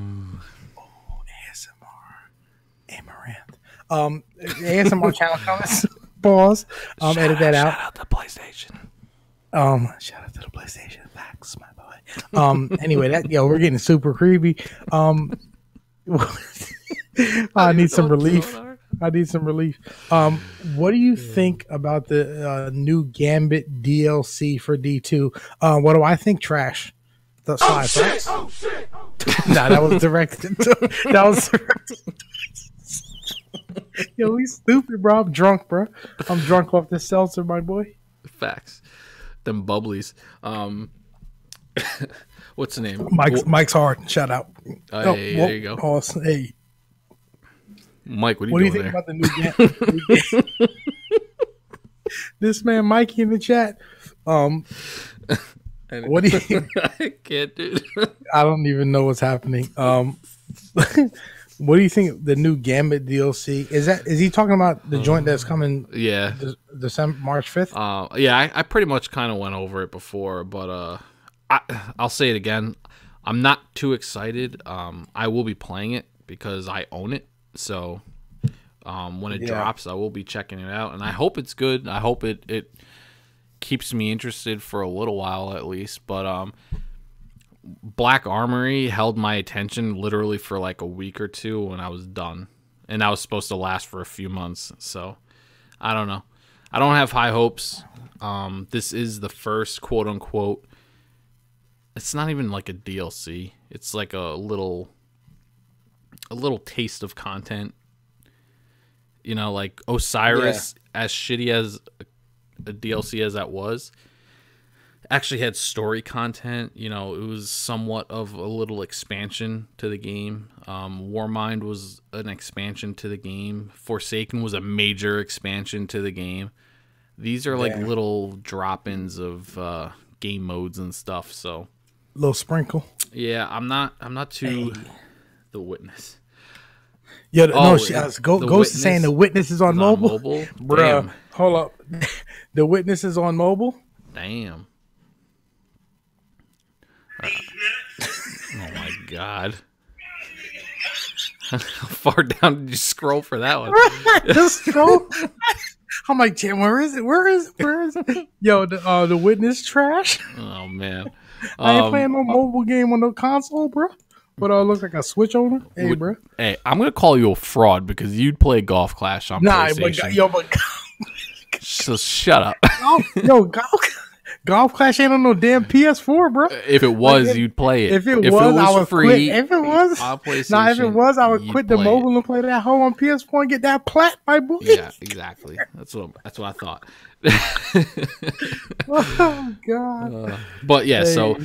Oh, ASMR. Amaranth. ASMR channel comments. Pause. Edit that out. Shout out to PlayStation. Shout out to the PlayStation. Facts, my boy. Anyway, we're getting super creepy. I need some relief. What do you think about the new Gambit DLC for D2? What do I think? Trash. Oh shit! Nah, that was directed. Yo, he's stupid, bro. I'm drunk, bro. I'm drunk off this seltzer, my boy. Facts. Them bubblies. What's the name? Mike's hard. Shout out. Hey, there you go. Awesome. Hey. Mike, what do you think about the new game? This man, Mikey, in the chat. What do you? I can't do it. I don't even know what's happening. What do you think the new Gambit DLC is? He talking about the joint that's coming? Yeah, December, March 5th. Yeah, I pretty much kind of went over it before, but I'll say it again. I'm not too excited. I will be playing it because I own it. So when it drops, I will be checking it out, and I hope it's good. I hope it keeps me interested for a little while at least. But Black Armory held my attention literally for like a week or two when I was done, and that was supposed to last for a few months. So I don't know. I don't have high hopes. This is the first quote unquote. It's not even like a DLC. It's like a little taste of content, you know, like Osiris, as shitty as a DLC as that was, actually had story content. You know, it was somewhat of a little expansion to the game. Warmind was an expansion to the game. Forsaken was a major expansion to the game. These are like little drop-ins of game modes and stuff. So, little sprinkle. Yeah, I'm not too. The Witness. Yeah, Ghost is saying the Witness is on mobile. Bruh, hold up. The Witness is on mobile? Damn. Oh my God. How far down did you scroll for that one? Just scroll. I'm like, damn, where is it? Where is it? Yo, the witness trash. Oh man, I ain't playing no mobile game on no console, bro. But looks like a Switch owner. Hey, bro. Hey, I'm gonna call you a fraud because you'd play Golf Clash on PlayStation. But so shut up. Golf Clash ain't on no damn PS4, bro. If it was, you'd play it. If it was, I would free. Quit. If it was, if it was, I would quit the mobile and play that whole on PS4 and get that plat, my boy. Yeah, exactly. That's what I thought. Oh God. But yeah, so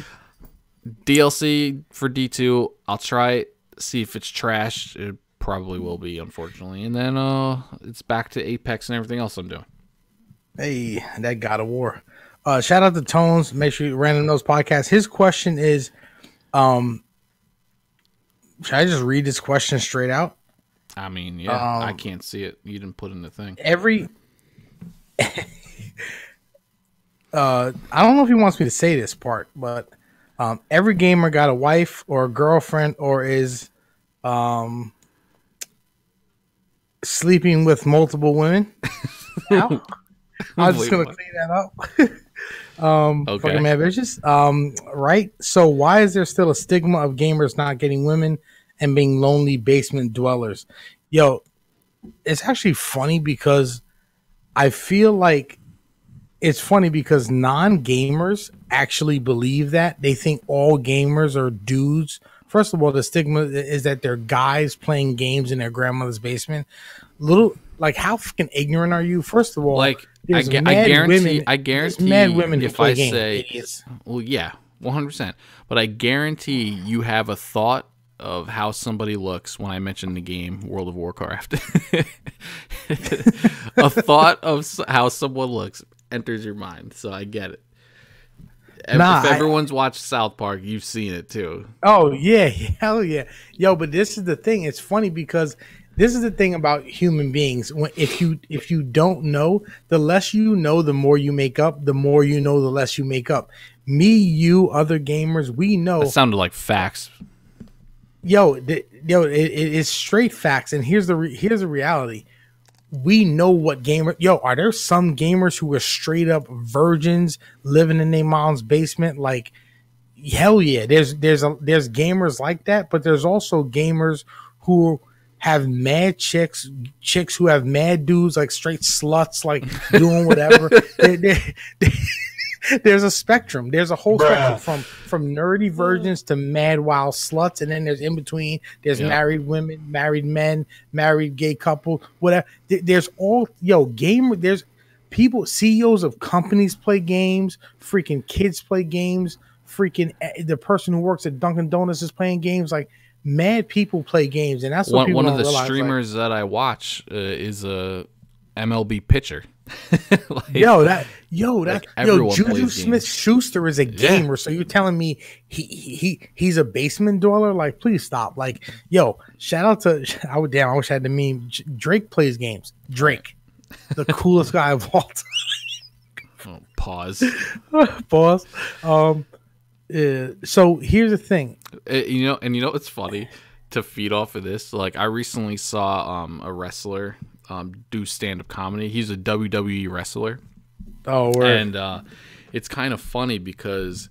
DLC for D2, I'll try it, see if it's trash. It probably will be, unfortunately. And then it's back to Apex and everything else I'm doing. Hey, that God of War. Shout out to Tones. Make sure you Random Notes Podcast. His question is, should I just read this question straight out? I mean, yeah, I can't see it. You didn't put in the thing. I don't know if he wants me to say this part, but every gamer got a wife or a girlfriend or is sleeping with multiple women. I'm just gonna clean that up. Okay. Fucking mad bitches. Right. So why is there still a stigma of gamers not getting women and being lonely basement dwellers? Yo, it's actually funny because I feel like it's funny because non-gamers actually believe that. They think all gamers are dudes. First of all, the stigma is that they're guys playing games in their grandmother's basement. Like, how fucking ignorant are you? First of all, like, I guarantee mad women if I say, idiots. Well, yeah, 100%. But I guarantee you have a thought of how somebody looks when I mention the game World of Warcraft. A thought of how someone looks enters your mind, so I get it. If everyone's watched South Park, you've seen it too. Oh yeah, hell yeah, yo! But this is the thing. It's funny because this is the thing about human beings. If you don't know, the less you know, the more you make up. The more you know, the less you make up. Me, you, other gamers, we know. That sounded like facts. It is straight facts. And here's the reality. We know what gamer. Are there some gamers who are straight up virgins living in their mom's basement? Like, hell yeah. There's gamers like that, but there's also gamers who have mad chicks who have mad dudes, like straight sluts, like doing whatever. There's a spectrum. There's a whole spectrum from nerdy virgins to mad wild sluts, and then there's in between. There's married women, married men, married gay couple, whatever. There's all gamer. There's people, CEOs of companies play games. Freaking kids play games. Freaking the person who works at Dunkin' Donuts is playing games. Like, mad people play games, and that's what one of the streamers that I watch is a MLB pitcher. Juju Smith-Schuster is a gamer. So you're telling me he's a basement dweller? Like, please stop. Like, shout out to I wish I had the meme. Drake plays games. Drake, the coolest guy of all time. Pause. Pause. So here's the thing. It's funny to feed off of this. Like, I recently saw a wrestler do stand-up comedy. He's a WWE wrestler. Oh, right. And it's kind of funny because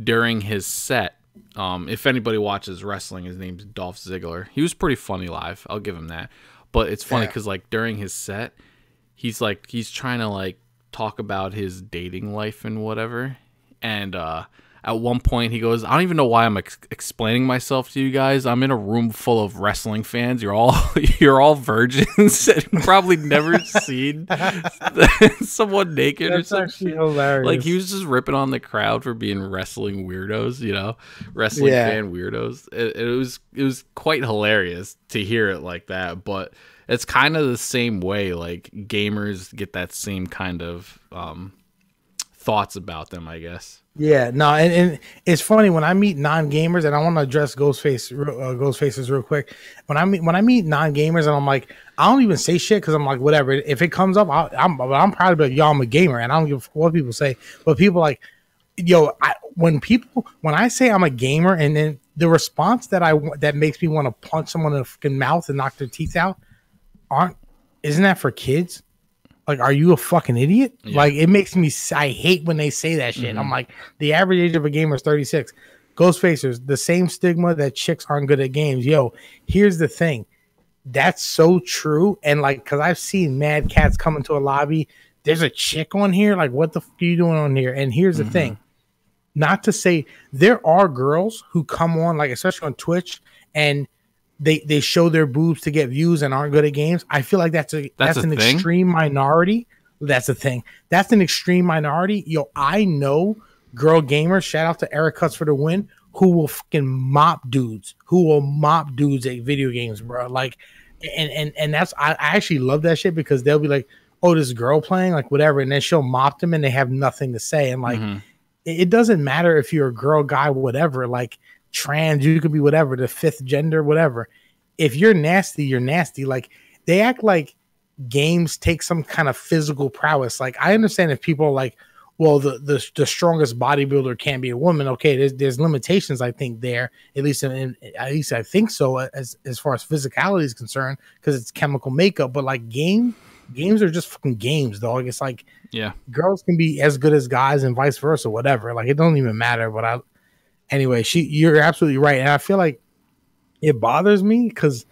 during his set, if anybody watches wrestling, his name's Dolph Ziggler. He was pretty funny live. I'll give him that. But it's funny because like during his set, he's trying to like talk about his dating life and whatever. And at one point, he goes, "I don't even know why I'm explaining myself to you guys. I'm in a room full of wrestling fans. You're all virgins and probably never seen someone naked." That's or actually hilarious. Like, he was just ripping on the crowd for being wrestling weirdos, wrestling fan weirdos. It was quite hilarious to hear it like that. But it's kind of the same way. Like, gamers get that same kind of thoughts about them, I guess. Yeah, no, and it's funny when I meet non-gamers, and I want to address Ghostfaces real quick. When I meet non-gamers, and I'm like, I don't even say shit because I'm like, whatever. If it comes up, I'm proud of y'all. I'm a gamer, and I don't give what people say. But people like, when I say I'm a gamer, and then the response that makes me want to punch someone in the fucking mouth and knock their teeth out isn't that for kids? Like, are you a fucking idiot? Yeah. Like, it makes me, I hate when they say that shit. I'm like, the average age of a gamer is 36. Ghostfacers, the same stigma that chicks aren't good at games. Yo, here's the thing. That's so true. And like, because I've seen mad cats come into a lobby. There's a chick on here. Like, what the fuck are you doing on here? And here's the thing. Not to say there are girls who come on, like, especially on Twitch, and they show their boobs to get views and aren't good at games. I feel like that's an extreme minority. That's the thing. That's an extreme minority. Yo, I know girl gamers, shout out to Eric Cuts for the win, who will fucking mop dudes at video games, bro. Like, and that's, I actually love that shit, because they'll be like, oh, this girl playing, like, whatever, and then she'll mop them and they have nothing to say. And like, it doesn't matter if you're a girl, guy, whatever, like, trans, you could be whatever, the fifth gender, whatever. If you're nasty, you're nasty. Like, they act like games take some kind of physical prowess. Like, I understand if people are like, well, the strongest bodybuilder can't be a woman. Okay, there's limitations, I think, there. At least I think so, as far as physicality is concerned, because it's chemical makeup. But like, games are just fucking games, dog. It's like, yeah, girls can be as good as guys and vice versa, whatever. Like, it don't even matter. But anyway, you're absolutely right, and I feel like it bothers me because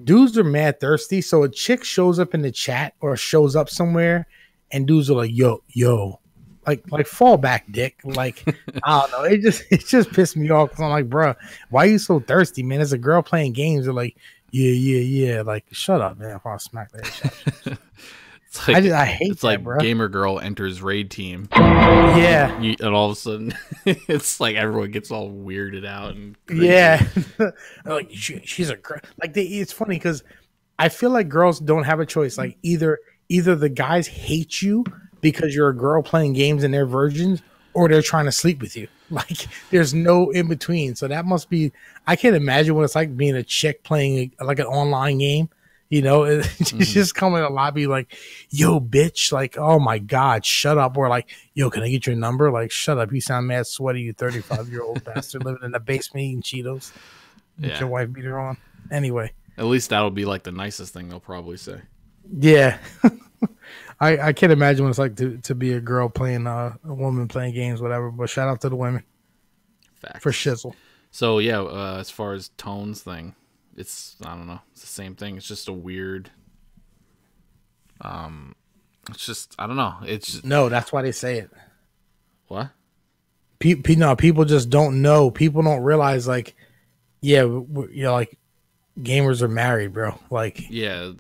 dudes are mad thirsty. So a chick shows up in the chat or shows up somewhere, and dudes are like, yo, like fall back, dick. Like, I don't know. It just pissed me off, because I'm like, bro, why are you so thirsty, man? As a girl playing games, they're like, yeah. Like, shut up, man. If I'll smack that shit. I hate it's that, like, bro. Gamer girl enters raid team. Yeah. And all of a sudden, it's like everyone gets all weirded out. And crazy. Yeah. Like, she's a girl. Like, it's funny because I feel like girls don't have a choice. Like, either the guys hate you because you're a girl playing games and they're virgins, or they're trying to sleep with you. Like, there's no in between. So that must be, I can't imagine what it's like being a chick playing like an online game. You know, it's just coming in the lobby like, yo, bitch, like, oh my God, shut up. Or like, yo, can I get your number? Like, shut up. You sound mad sweaty, you 35-year-old bastard living in the basement eating Cheetos. Get your wife beater on. Anyway. At least that'll be like the nicest thing they'll probably say. Yeah. I can't imagine what it's like to be a girl playing, a woman playing games, whatever. But shout out to the women. Facts. For shizzle. So, yeah, as far as tones thing, it's, I don't know, it's the same thing. It's just a weird, it's just, I don't know. It's just, no, that's why they say it. What? No, people just don't know. People don't realize, like, yeah, you know, like, gamers are married, bro. Like, yeah,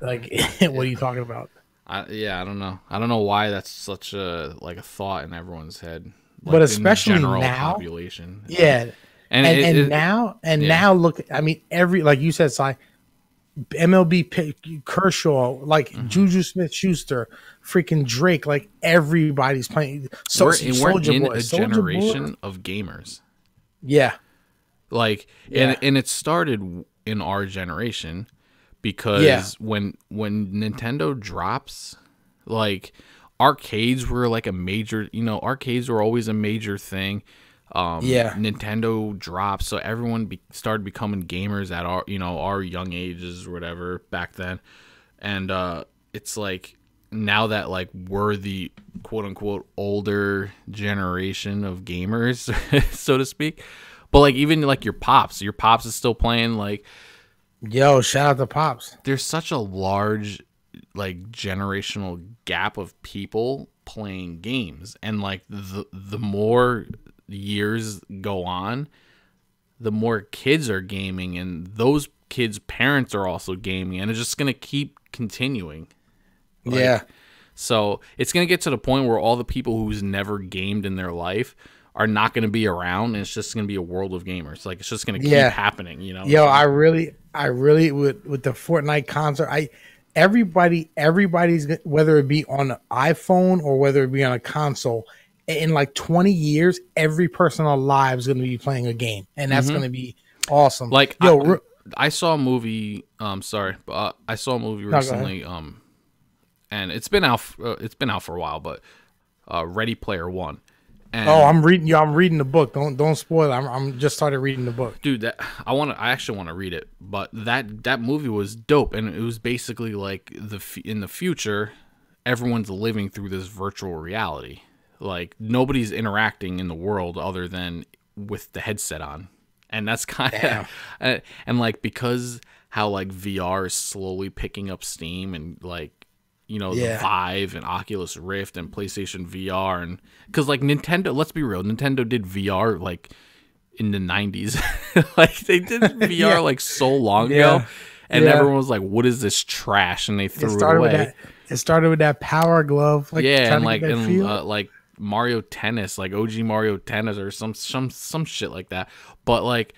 like, what are you talking about? I don't know. I don't know why that's such a thought in everyone's head. Like, but especially in the general now, population. Yeah. And now look, I mean, like you said, Si, MLB Kershaw, like Juju Smith-Schuster, freaking Drake, like everybody's playing. So we're in a generation of gamers. Yeah. Like, and it started in our generation because when Nintendo drops, like, arcades were like a major, arcades were always a major thing. Nintendo dropped, so everyone started becoming gamers at our young ages or whatever back then. And it's like, now that, like, we're the quote unquote older generation of gamers, so to speak. But like, even like your pops is still playing. Like, yo, shout out to Pops. There's such a large, like, generational gap of people playing games, and like the more years go on, the more kids are gaming, and those kids' parents are also gaming, and it's just gonna keep continuing. Like, so it's gonna get to the point where all the people who's never gamed in their life are not going to be around, and it's just going to be a world of gamers. Like, it's just going to keep happening, Yo, so, I really with the Fortnite concert, everybody's, whether it be on an iPhone or whether it be on a console, in like 20 years, every person alive is going to be playing a game, and that's going to be awesome. Like, I saw a movie. I saw a movie recently. And it's been out for a while, but Ready Player One. And, I'm reading. I'm reading the book. Don't spoil it. I'm just started reading the book, dude. I actually want to read it. But that movie was dope, and it was basically like in the future, everyone's living through this virtual reality. Like nobody's interacting in the world other than with the headset on, and that's kind of and like because how like VR is slowly picking up steam and like. The Vive and Oculus Rift and PlayStation VR, and because like Nintendo, let's be real, Nintendo did VR like in the 90s. Like they did VR like so long ago, and everyone was like, "What is this trash?" And they threw it away. It started with that Power Glove, like like Mario Tennis, like OG Mario Tennis or some shit like that. But like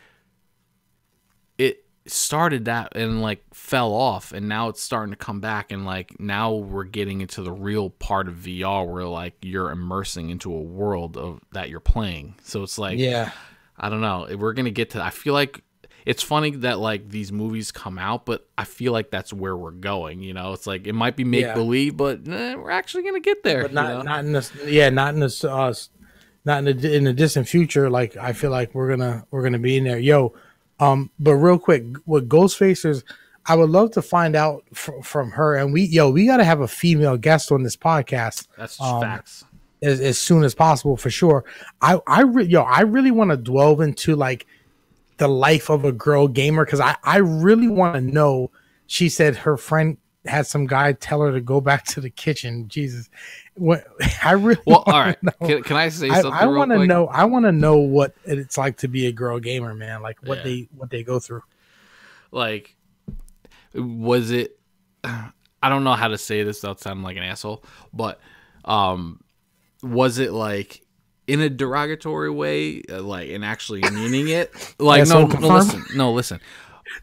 it started that and like fell off, and now it's starting to come back, and like now we're getting into the real part of VR where like you're immersing into a world of that you're playing. So it's like I don't know, we're gonna get to. I feel like it's funny that like these movies come out, but I feel like that's where we're going. It's like it might be make believe, but we're actually gonna get there. But not in the distant future. Like I feel like we're gonna be in there, But real quick, with Ghostface is, I would love to find out from her, and we got to have a female guest on this podcast. That's facts. As soon as possible for sure. I really want to delve into like the life of a girl gamer, because I really want to know. She said her friend had some guy tell her to go back to the kitchen. Jesus, I really all right. Can I say something? I want to know. I want to know what it's like to be a girl gamer, man. Like what they go through. Like, was it? I don't know how to say this without sounding like an asshole, but was it like in a derogatory way, like and actually meaning it? Like listen,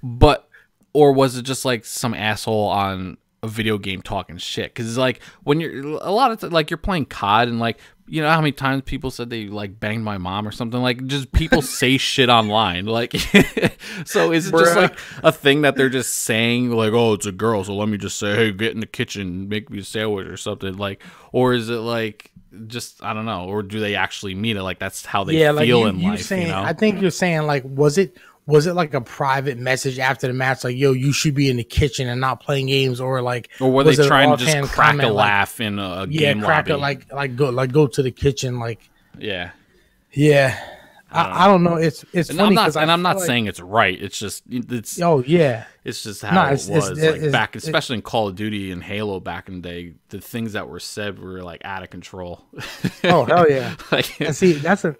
but. Or was it just like some asshole on a video game talking shit? Because like when you're a lot of like you're playing COD and like how many times people said they like banged my mom or something, like just people say shit online, like so is it just like a thing that they're just saying like, oh, it's a girl, so let me just say, hey, get in the kitchen, make me a sandwich or something, like, or is it like just I don't know, or do they actually mean it? Like that's how they feel in life. I think you're saying like was it like a private message after the match, like, yo, you should be in the kitchen and not playing games, or were they trying to just crack a laugh in a game lobby? Go to the kitchen, like I don't know. It's funny, I'm not saying it's right. It's just it's just how it was back, especially in Call of Duty and Halo back in the day. The things that were said were like out of control. Oh hell yeah! And see, that's the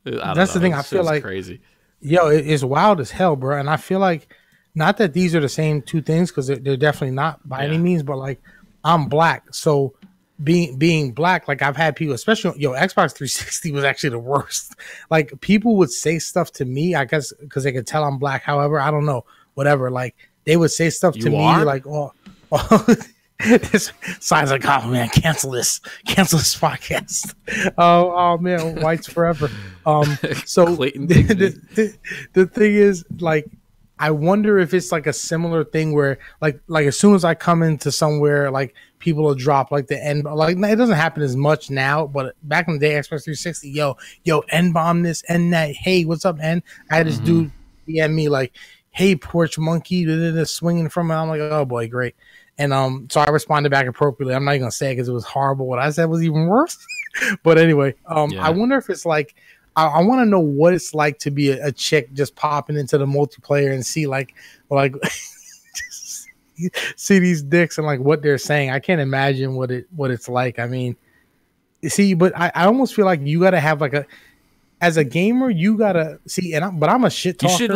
thing. I feel like crazy. It's wild as hell, bro. And I feel like, not that these are the same two things, because they're definitely not by any means, but like I'm black, so being black, like I've had people, especially Xbox 360 was actually the worst. Like people would say stuff to me, I guess because they could tell I'm black. However, I don't know, whatever. Like they would say stuff to me like, oh this signs like, oh man, cancel this podcast. Oh man, whites forever. So the thing is, like, I wonder if it's like a similar thing where like as soon as I come into somewhere, like people will drop like the N, like it doesn't happen as much now, but back in the day, Xbox 360, yo, N bomb this and that. Hey, what's up, N? I had this dude DM me like, hey, porch monkey, swinging from it. I'm like, oh boy, great. And so I responded back appropriately. I'm not even gonna say it because it was horrible. What I said was even worse. But anyway, I wonder if it's like, I want to know what it's like to be a chick just popping into the multiplayer and see like see these dicks and like what they're saying. I can't imagine what it's like. I mean, see, but I almost feel like you got to have like as a gamer, you gotta see, but I'm a shit talker. You should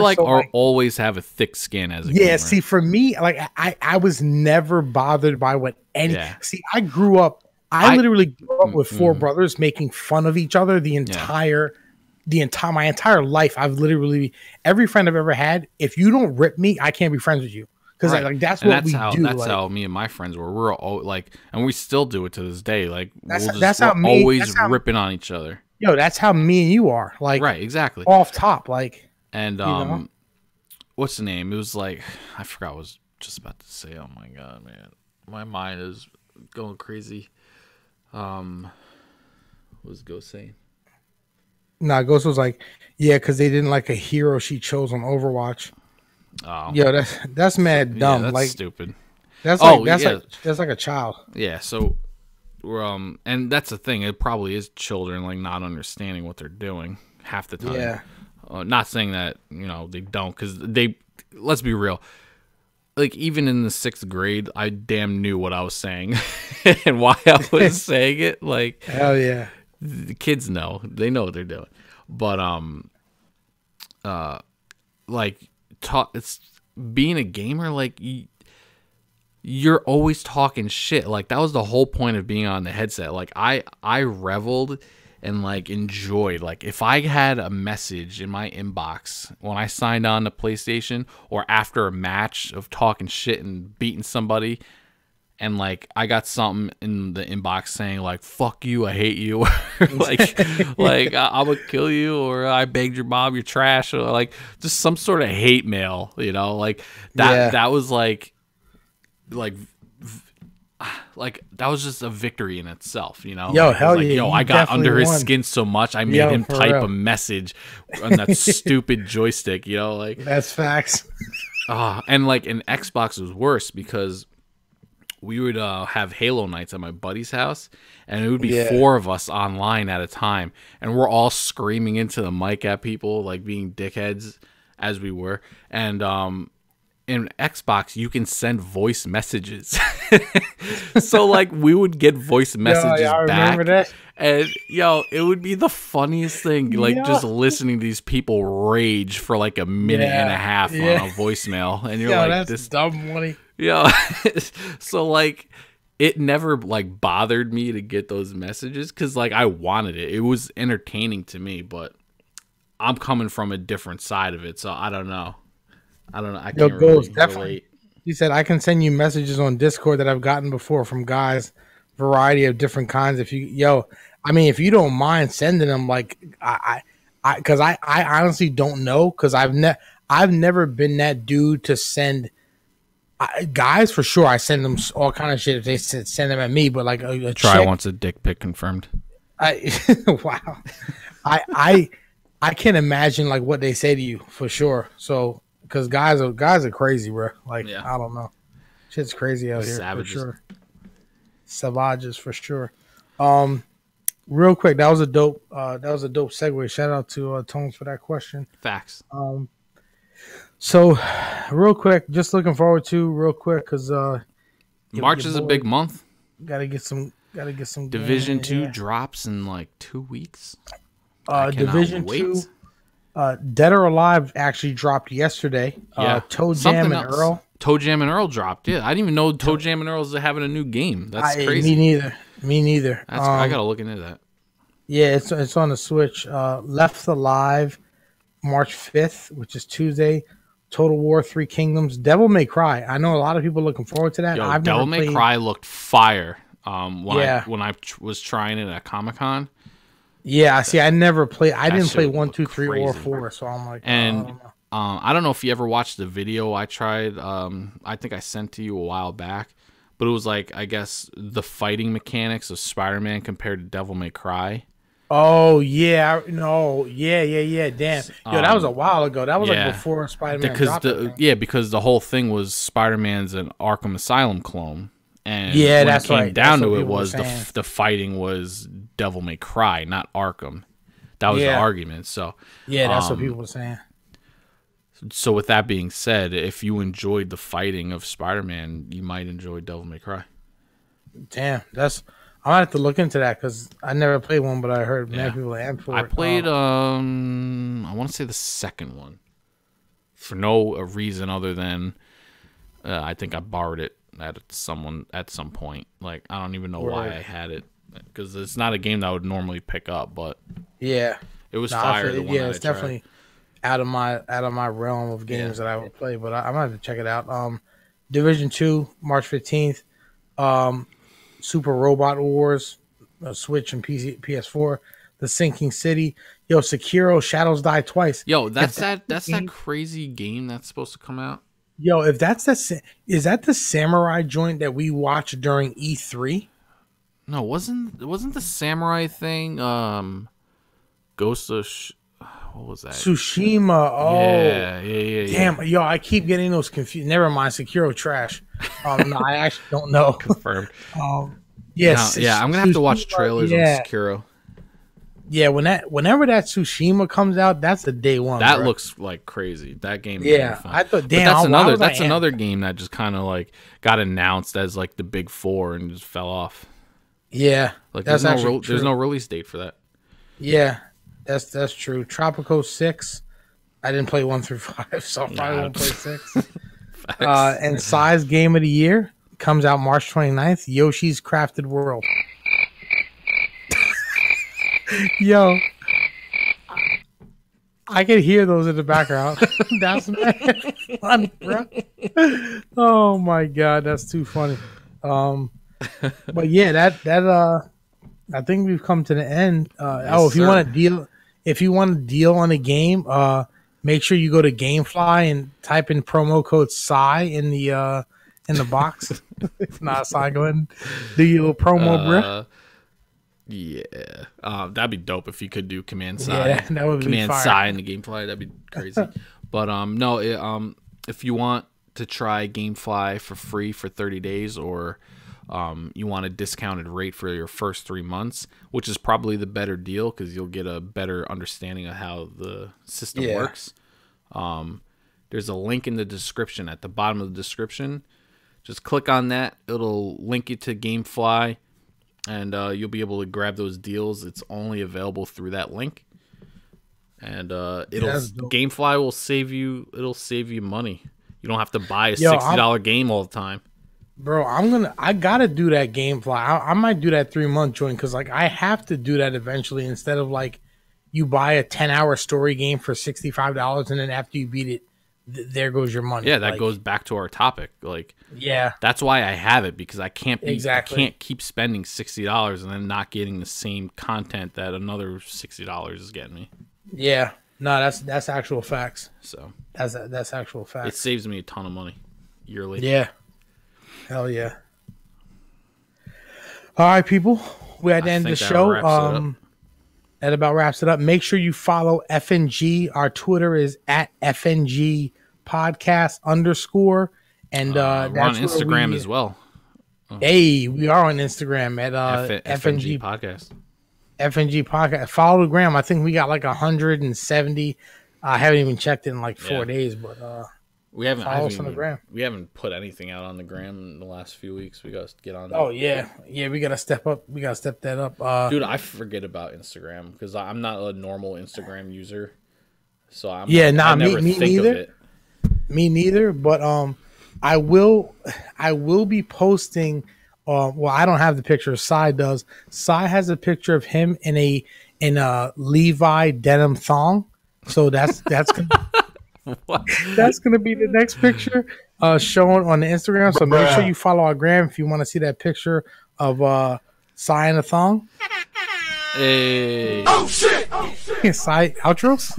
always have a thick skin as a gamer. Yeah, see, for me, like I was never bothered by what any. Yeah. See, I grew up. I literally grew up with four brothers making fun of each other my entire life. I've literally every friend I've ever had. If you don't rip me, I can't be friends with you. Because that's what we do. That's how me and my friends were. We're all like, and we still do it to this day. Like we're always ripping on each other. Yo, that's how me and you are. Like, right, exactly. Off top, like. And what's the name? It was like, I forgot what I was just about to say. Oh my god, man, my mind is going crazy. What was Ghost saying? Nah, Ghost was like, yeah, because they didn't like a hero she chose on Overwatch. Oh, Yo, that's mad dumb. that's like stupid. that's like a child. Yeah, so and that's the thing. It probably is children like not understanding what they're doing half the time. Yeah. Not saying that they don't, because they. Let's be real. Like even in the 6th grade, I damn knew what I was saying and why I was saying it. Like hell yeah, the kids know. They know what they're doing. But it's being a gamer. Like you're always talking shit. Like that was the whole point of being on the headset. Like I reveled and like enjoyed. Like if I had a message in my inbox when I signed on to PlayStation or after a match of talking shit and beating somebody, and like I got something in the inbox saying like "fuck you, I hate you," like I would kill you, or I begged your mom, you're trash, or like just some sort of hate mail. Like that. Yeah. That was like that was just a victory in itself, Yo, hell yeah! I got under his skin so much, I made him type a message on that stupid joystick. Like that's facts. And like in Xbox it was worse because we would have Halo nights at my buddy's house, and it would be 4 of us online at a time, and we're all screaming into the mic at people, like being dickheads as we were, and in Xbox, you can send voice messages. So, like, we would get voice messages back. That. And, it would be the funniest thing. Like, just listening to these people rage for, like, a minute and a half on a voicemail. And you're like, that's this dumb money. So, like, it never, like, bothered me to get those messages because, like, I wanted it. It was entertaining to me, but I'm coming from a different side of it. So, I don't know. I can't really relate. He said, I can send you messages on Discord that I've gotten before from guys, variety of different kinds. If you don't mind sending them, like because I honestly don't know, because I've never been that dude to send guys for sure. I send them all kind of shit if they send them at me, but like a try chick, once a dick pic confirmed. Wow. I can't imagine like what they say to you for sure. So. Because guys are crazy, bro. Like I don't know, shit's crazy out here for sure. Savages for sure. Real quick, that was a dope segue. Shout out to Tones for that question. Facts. So real quick, just looking forward to real quick because March is a big month. Gotta get some. Division2 drops in like 2 weeks. Division2. Dead or Alive actually dropped yesterday. Toe Jam and Earl. Toe Jam and Earl dropped. Yeah, I didn't even know Toe Jam and Earl's having a new game. That's crazy. Me neither. I gotta look into that. Yeah, it's on the Switch. Left Alive, March 5th, which is Tuesday. Total War 3 Kingdoms. Devil May Cry. I know a lot of people looking forward to that. Devil May Cry looked fire. When I was trying it at Comic-Con. Yeah, see, I never played. I didn't play 1, 2, 3, or 4, so I'm like, I don't know if you ever watched the video I tried. I think I sent to you a while back, but it was like, I guess, the fighting mechanics of Spider-Man compared to Devil May Cry. Oh yeah, no, yeah. Damn, yo, that was a while ago. That was like before Spider-Man. Because the whole thing was Spider-Man's an Arkham Asylum clone. And that's it came right. down to it was the fighting was Devil May Cry, not Arkham. That was the argument. So that's what people were saying. So with that being said, if you enjoyed the fighting of Spider-Man, you might enjoy Devil May Cry. Damn, I'm gonna have to look into that because I never played one, but I heard many people amped for it. I played I want to say the second one for no reason other than I think I borrowed it at some point. Like I don't even know why I had it, because it's not a game that I would normally pick up, but it was fire. It's definitely out of my realm of games that I would play, but I'm gonna have to check it out. Division2 March 15th. Super Robot Wars, Switch and PC, PS4. The Sinking City. Yo, Sekiro Shadows Die Twice. Yo, that's that crazy game that's supposed to come out. Yo, if that's is that the samurai joint that we watched during E3? No, wasn't the samurai thing Ghost of what was that? Tsushima. Oh, yeah. Damn, yo, I keep getting those confused. Never mind, Sekiro trash. No, I actually don't know. Confirmed. Yes, yeah, I'm gonna have to watch trailers on Sekiro. Yeah, whenever that Tsushima comes out, that's the day one. That looks like crazy. That game. Yeah, fun. I thought. Damn, that's another game that just kind of like got announced as like the big four and just fell off. Yeah, like there's no release date for that. Yeah, that's true. Tropico 6. I didn't play 1 through 5, so I probably won't play 6. And Size Game of the Year comes out March 29th. Yoshi's Crafted World. Yo, I can hear those in the background. That's funny, bro. Oh my god, that's too funny. But yeah, that I think we've come to the end. If you want to deal on a game, make sure you go to GameFly and type in promo code Psy in the box. If not Psy, go ahead and do your little promo, bro. Yeah, that'd be dope if you could do Command Psy. Yeah, that would be Command fire. Psy in the GameFly. That'd be crazy. But no, if you want to try GameFly for free for 30 days, or you want a discounted rate for your first 3 months, which is probably the better deal because you'll get a better understanding of how the system works. There's a link in the description at the bottom of the description. Just click on that. It'll link you to GameFly. And you'll be able to grab those deals. It's only available through that link, and GameFly will save you. It'll save you money. You don't have to buy a $60 game all the time. Bro, I gotta do that GameFly. I might do that 3-month joint because like I have to do that eventually. Instead of like you buy a 10-hour story game for $65 and then after you beat it, there goes your money. Yeah, that goes back to our topic. Like, yeah, that's why I have it, because I can't keep spending $60 and then not getting the same content that another $60 is getting me. Yeah, no, that's actual facts. So that's actual facts. It saves me a ton of money yearly. Yeah, hell yeah. All right, people, we had to end the show. That about wraps it up. Make sure you follow FNG. Our Twitter is at FNG Podcast _ and we're on Instagram as well. Hey, we are on Instagram at FNG Podcast. FNG Podcast. Follow the gram. I think we got like 170. I haven't even checked it in like 4 days, but we haven't follow us on the gram. We haven't put anything out on the gram in the last few weeks. We got to get on that. Oh yeah, we gotta step up. We gotta step that up. Dude, I forget about Instagram because I'm not a normal Instagram user. So I never think neither. of it. Me neither. But I will be posting. Well, I don't have the picture. Cy does. Cy has a picture of him in a Levi denim thong. So that's that's gonna be the next picture shown on the Instagram. So make sure you follow our gram if you want to see that picture of Cy in a thong. Hey. Oh shit! Oh shit! Cy outros.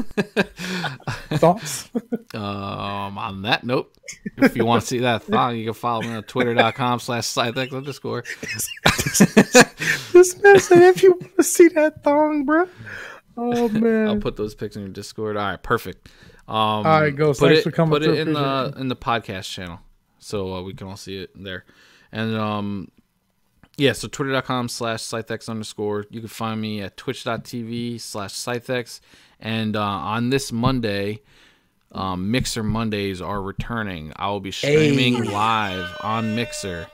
Thoughts? On that note, if you want to see that thong, you can follow me on twitter.com/Cythex_. This man said if you want to see that thong, bro. Oh man. I'll put those pics in your Discord. All right, perfect. All right, go. Thanks for coming. Put it in the podcast channel so we can all see it there. And so twitter.com/Cythex_. You can find me at twitch.tv/Cythex. And on this Monday, Mixer Mondays are returning. I will be streaming live on Mixer,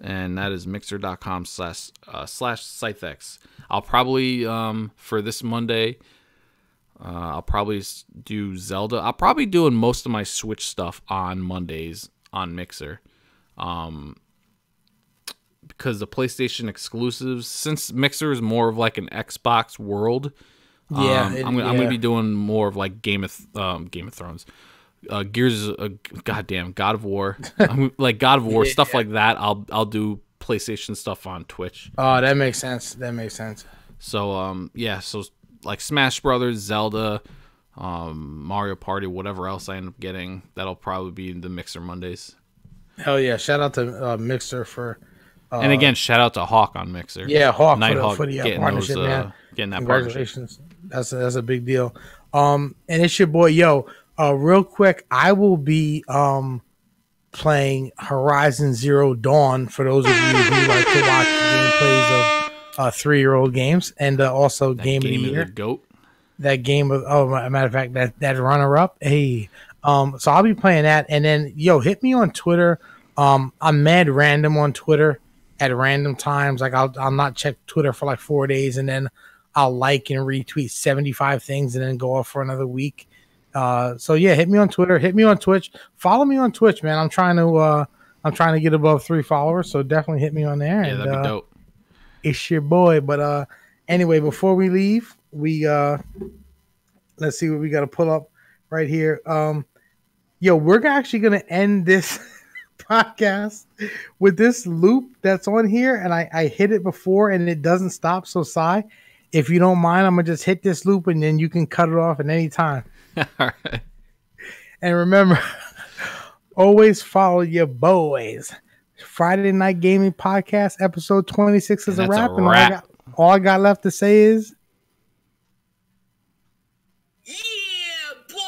and that is mixer.com/Cythex. I'll probably for this Monday, I'll probably do Zelda. I'll probably doing most of my Switch stuff on Mondays on Mixer, because the PlayStation exclusives, since Mixer is more of like an Xbox world. I'm gonna be doing more of like Game of Thrones, Gears, God of War, like God of War stuff like that. I'll do PlayStation stuff on Twitch. Oh, that makes sense. So so like Smash Brothers, Zelda, Mario Party, whatever else I end up getting, that'll probably be the Mixer Mondays. Hell yeah! Shout out to Mixer for. And again, shout out to Hawk on Mixer. Yeah, Hawk Nighthawk for the getting partnership, those, man. Getting that Congratulations. partnership. That's a big deal. And it's your boy, yo. Real quick, I will be playing Horizon Zero Dawn for those of you who like to watch gameplays of 3-year-old games, and also That game of the game year. the GOAT. That game of matter of fact, that runner up. Hey, so I'll be playing that, and then yo, hit me on Twitter. I'm mad random on Twitter at random times. Like I'll not check Twitter for like 4 days, and then I'll like and retweet 75 things, and then go off for another week. So yeah, hit me on Twitter, hit me on Twitch, follow me on Twitch, man. I'm trying to get above 3 followers, so definitely hit me on there. Yeah, that'd be dope. It's your boy. But anyway, before we leave, we let's see what we got to pull up right here. Yo, we're actually gonna end this podcast with this loop that's on here, and I hit it before and it doesn't stop. So Sai, if you don't mind, I'm gonna just hit this loop and then you can cut it off at any time. All right. And remember, always follow your boys. Friday Night Gaming Podcast, episode 26 is a wrap. And all I got left to say is, yeah, boy.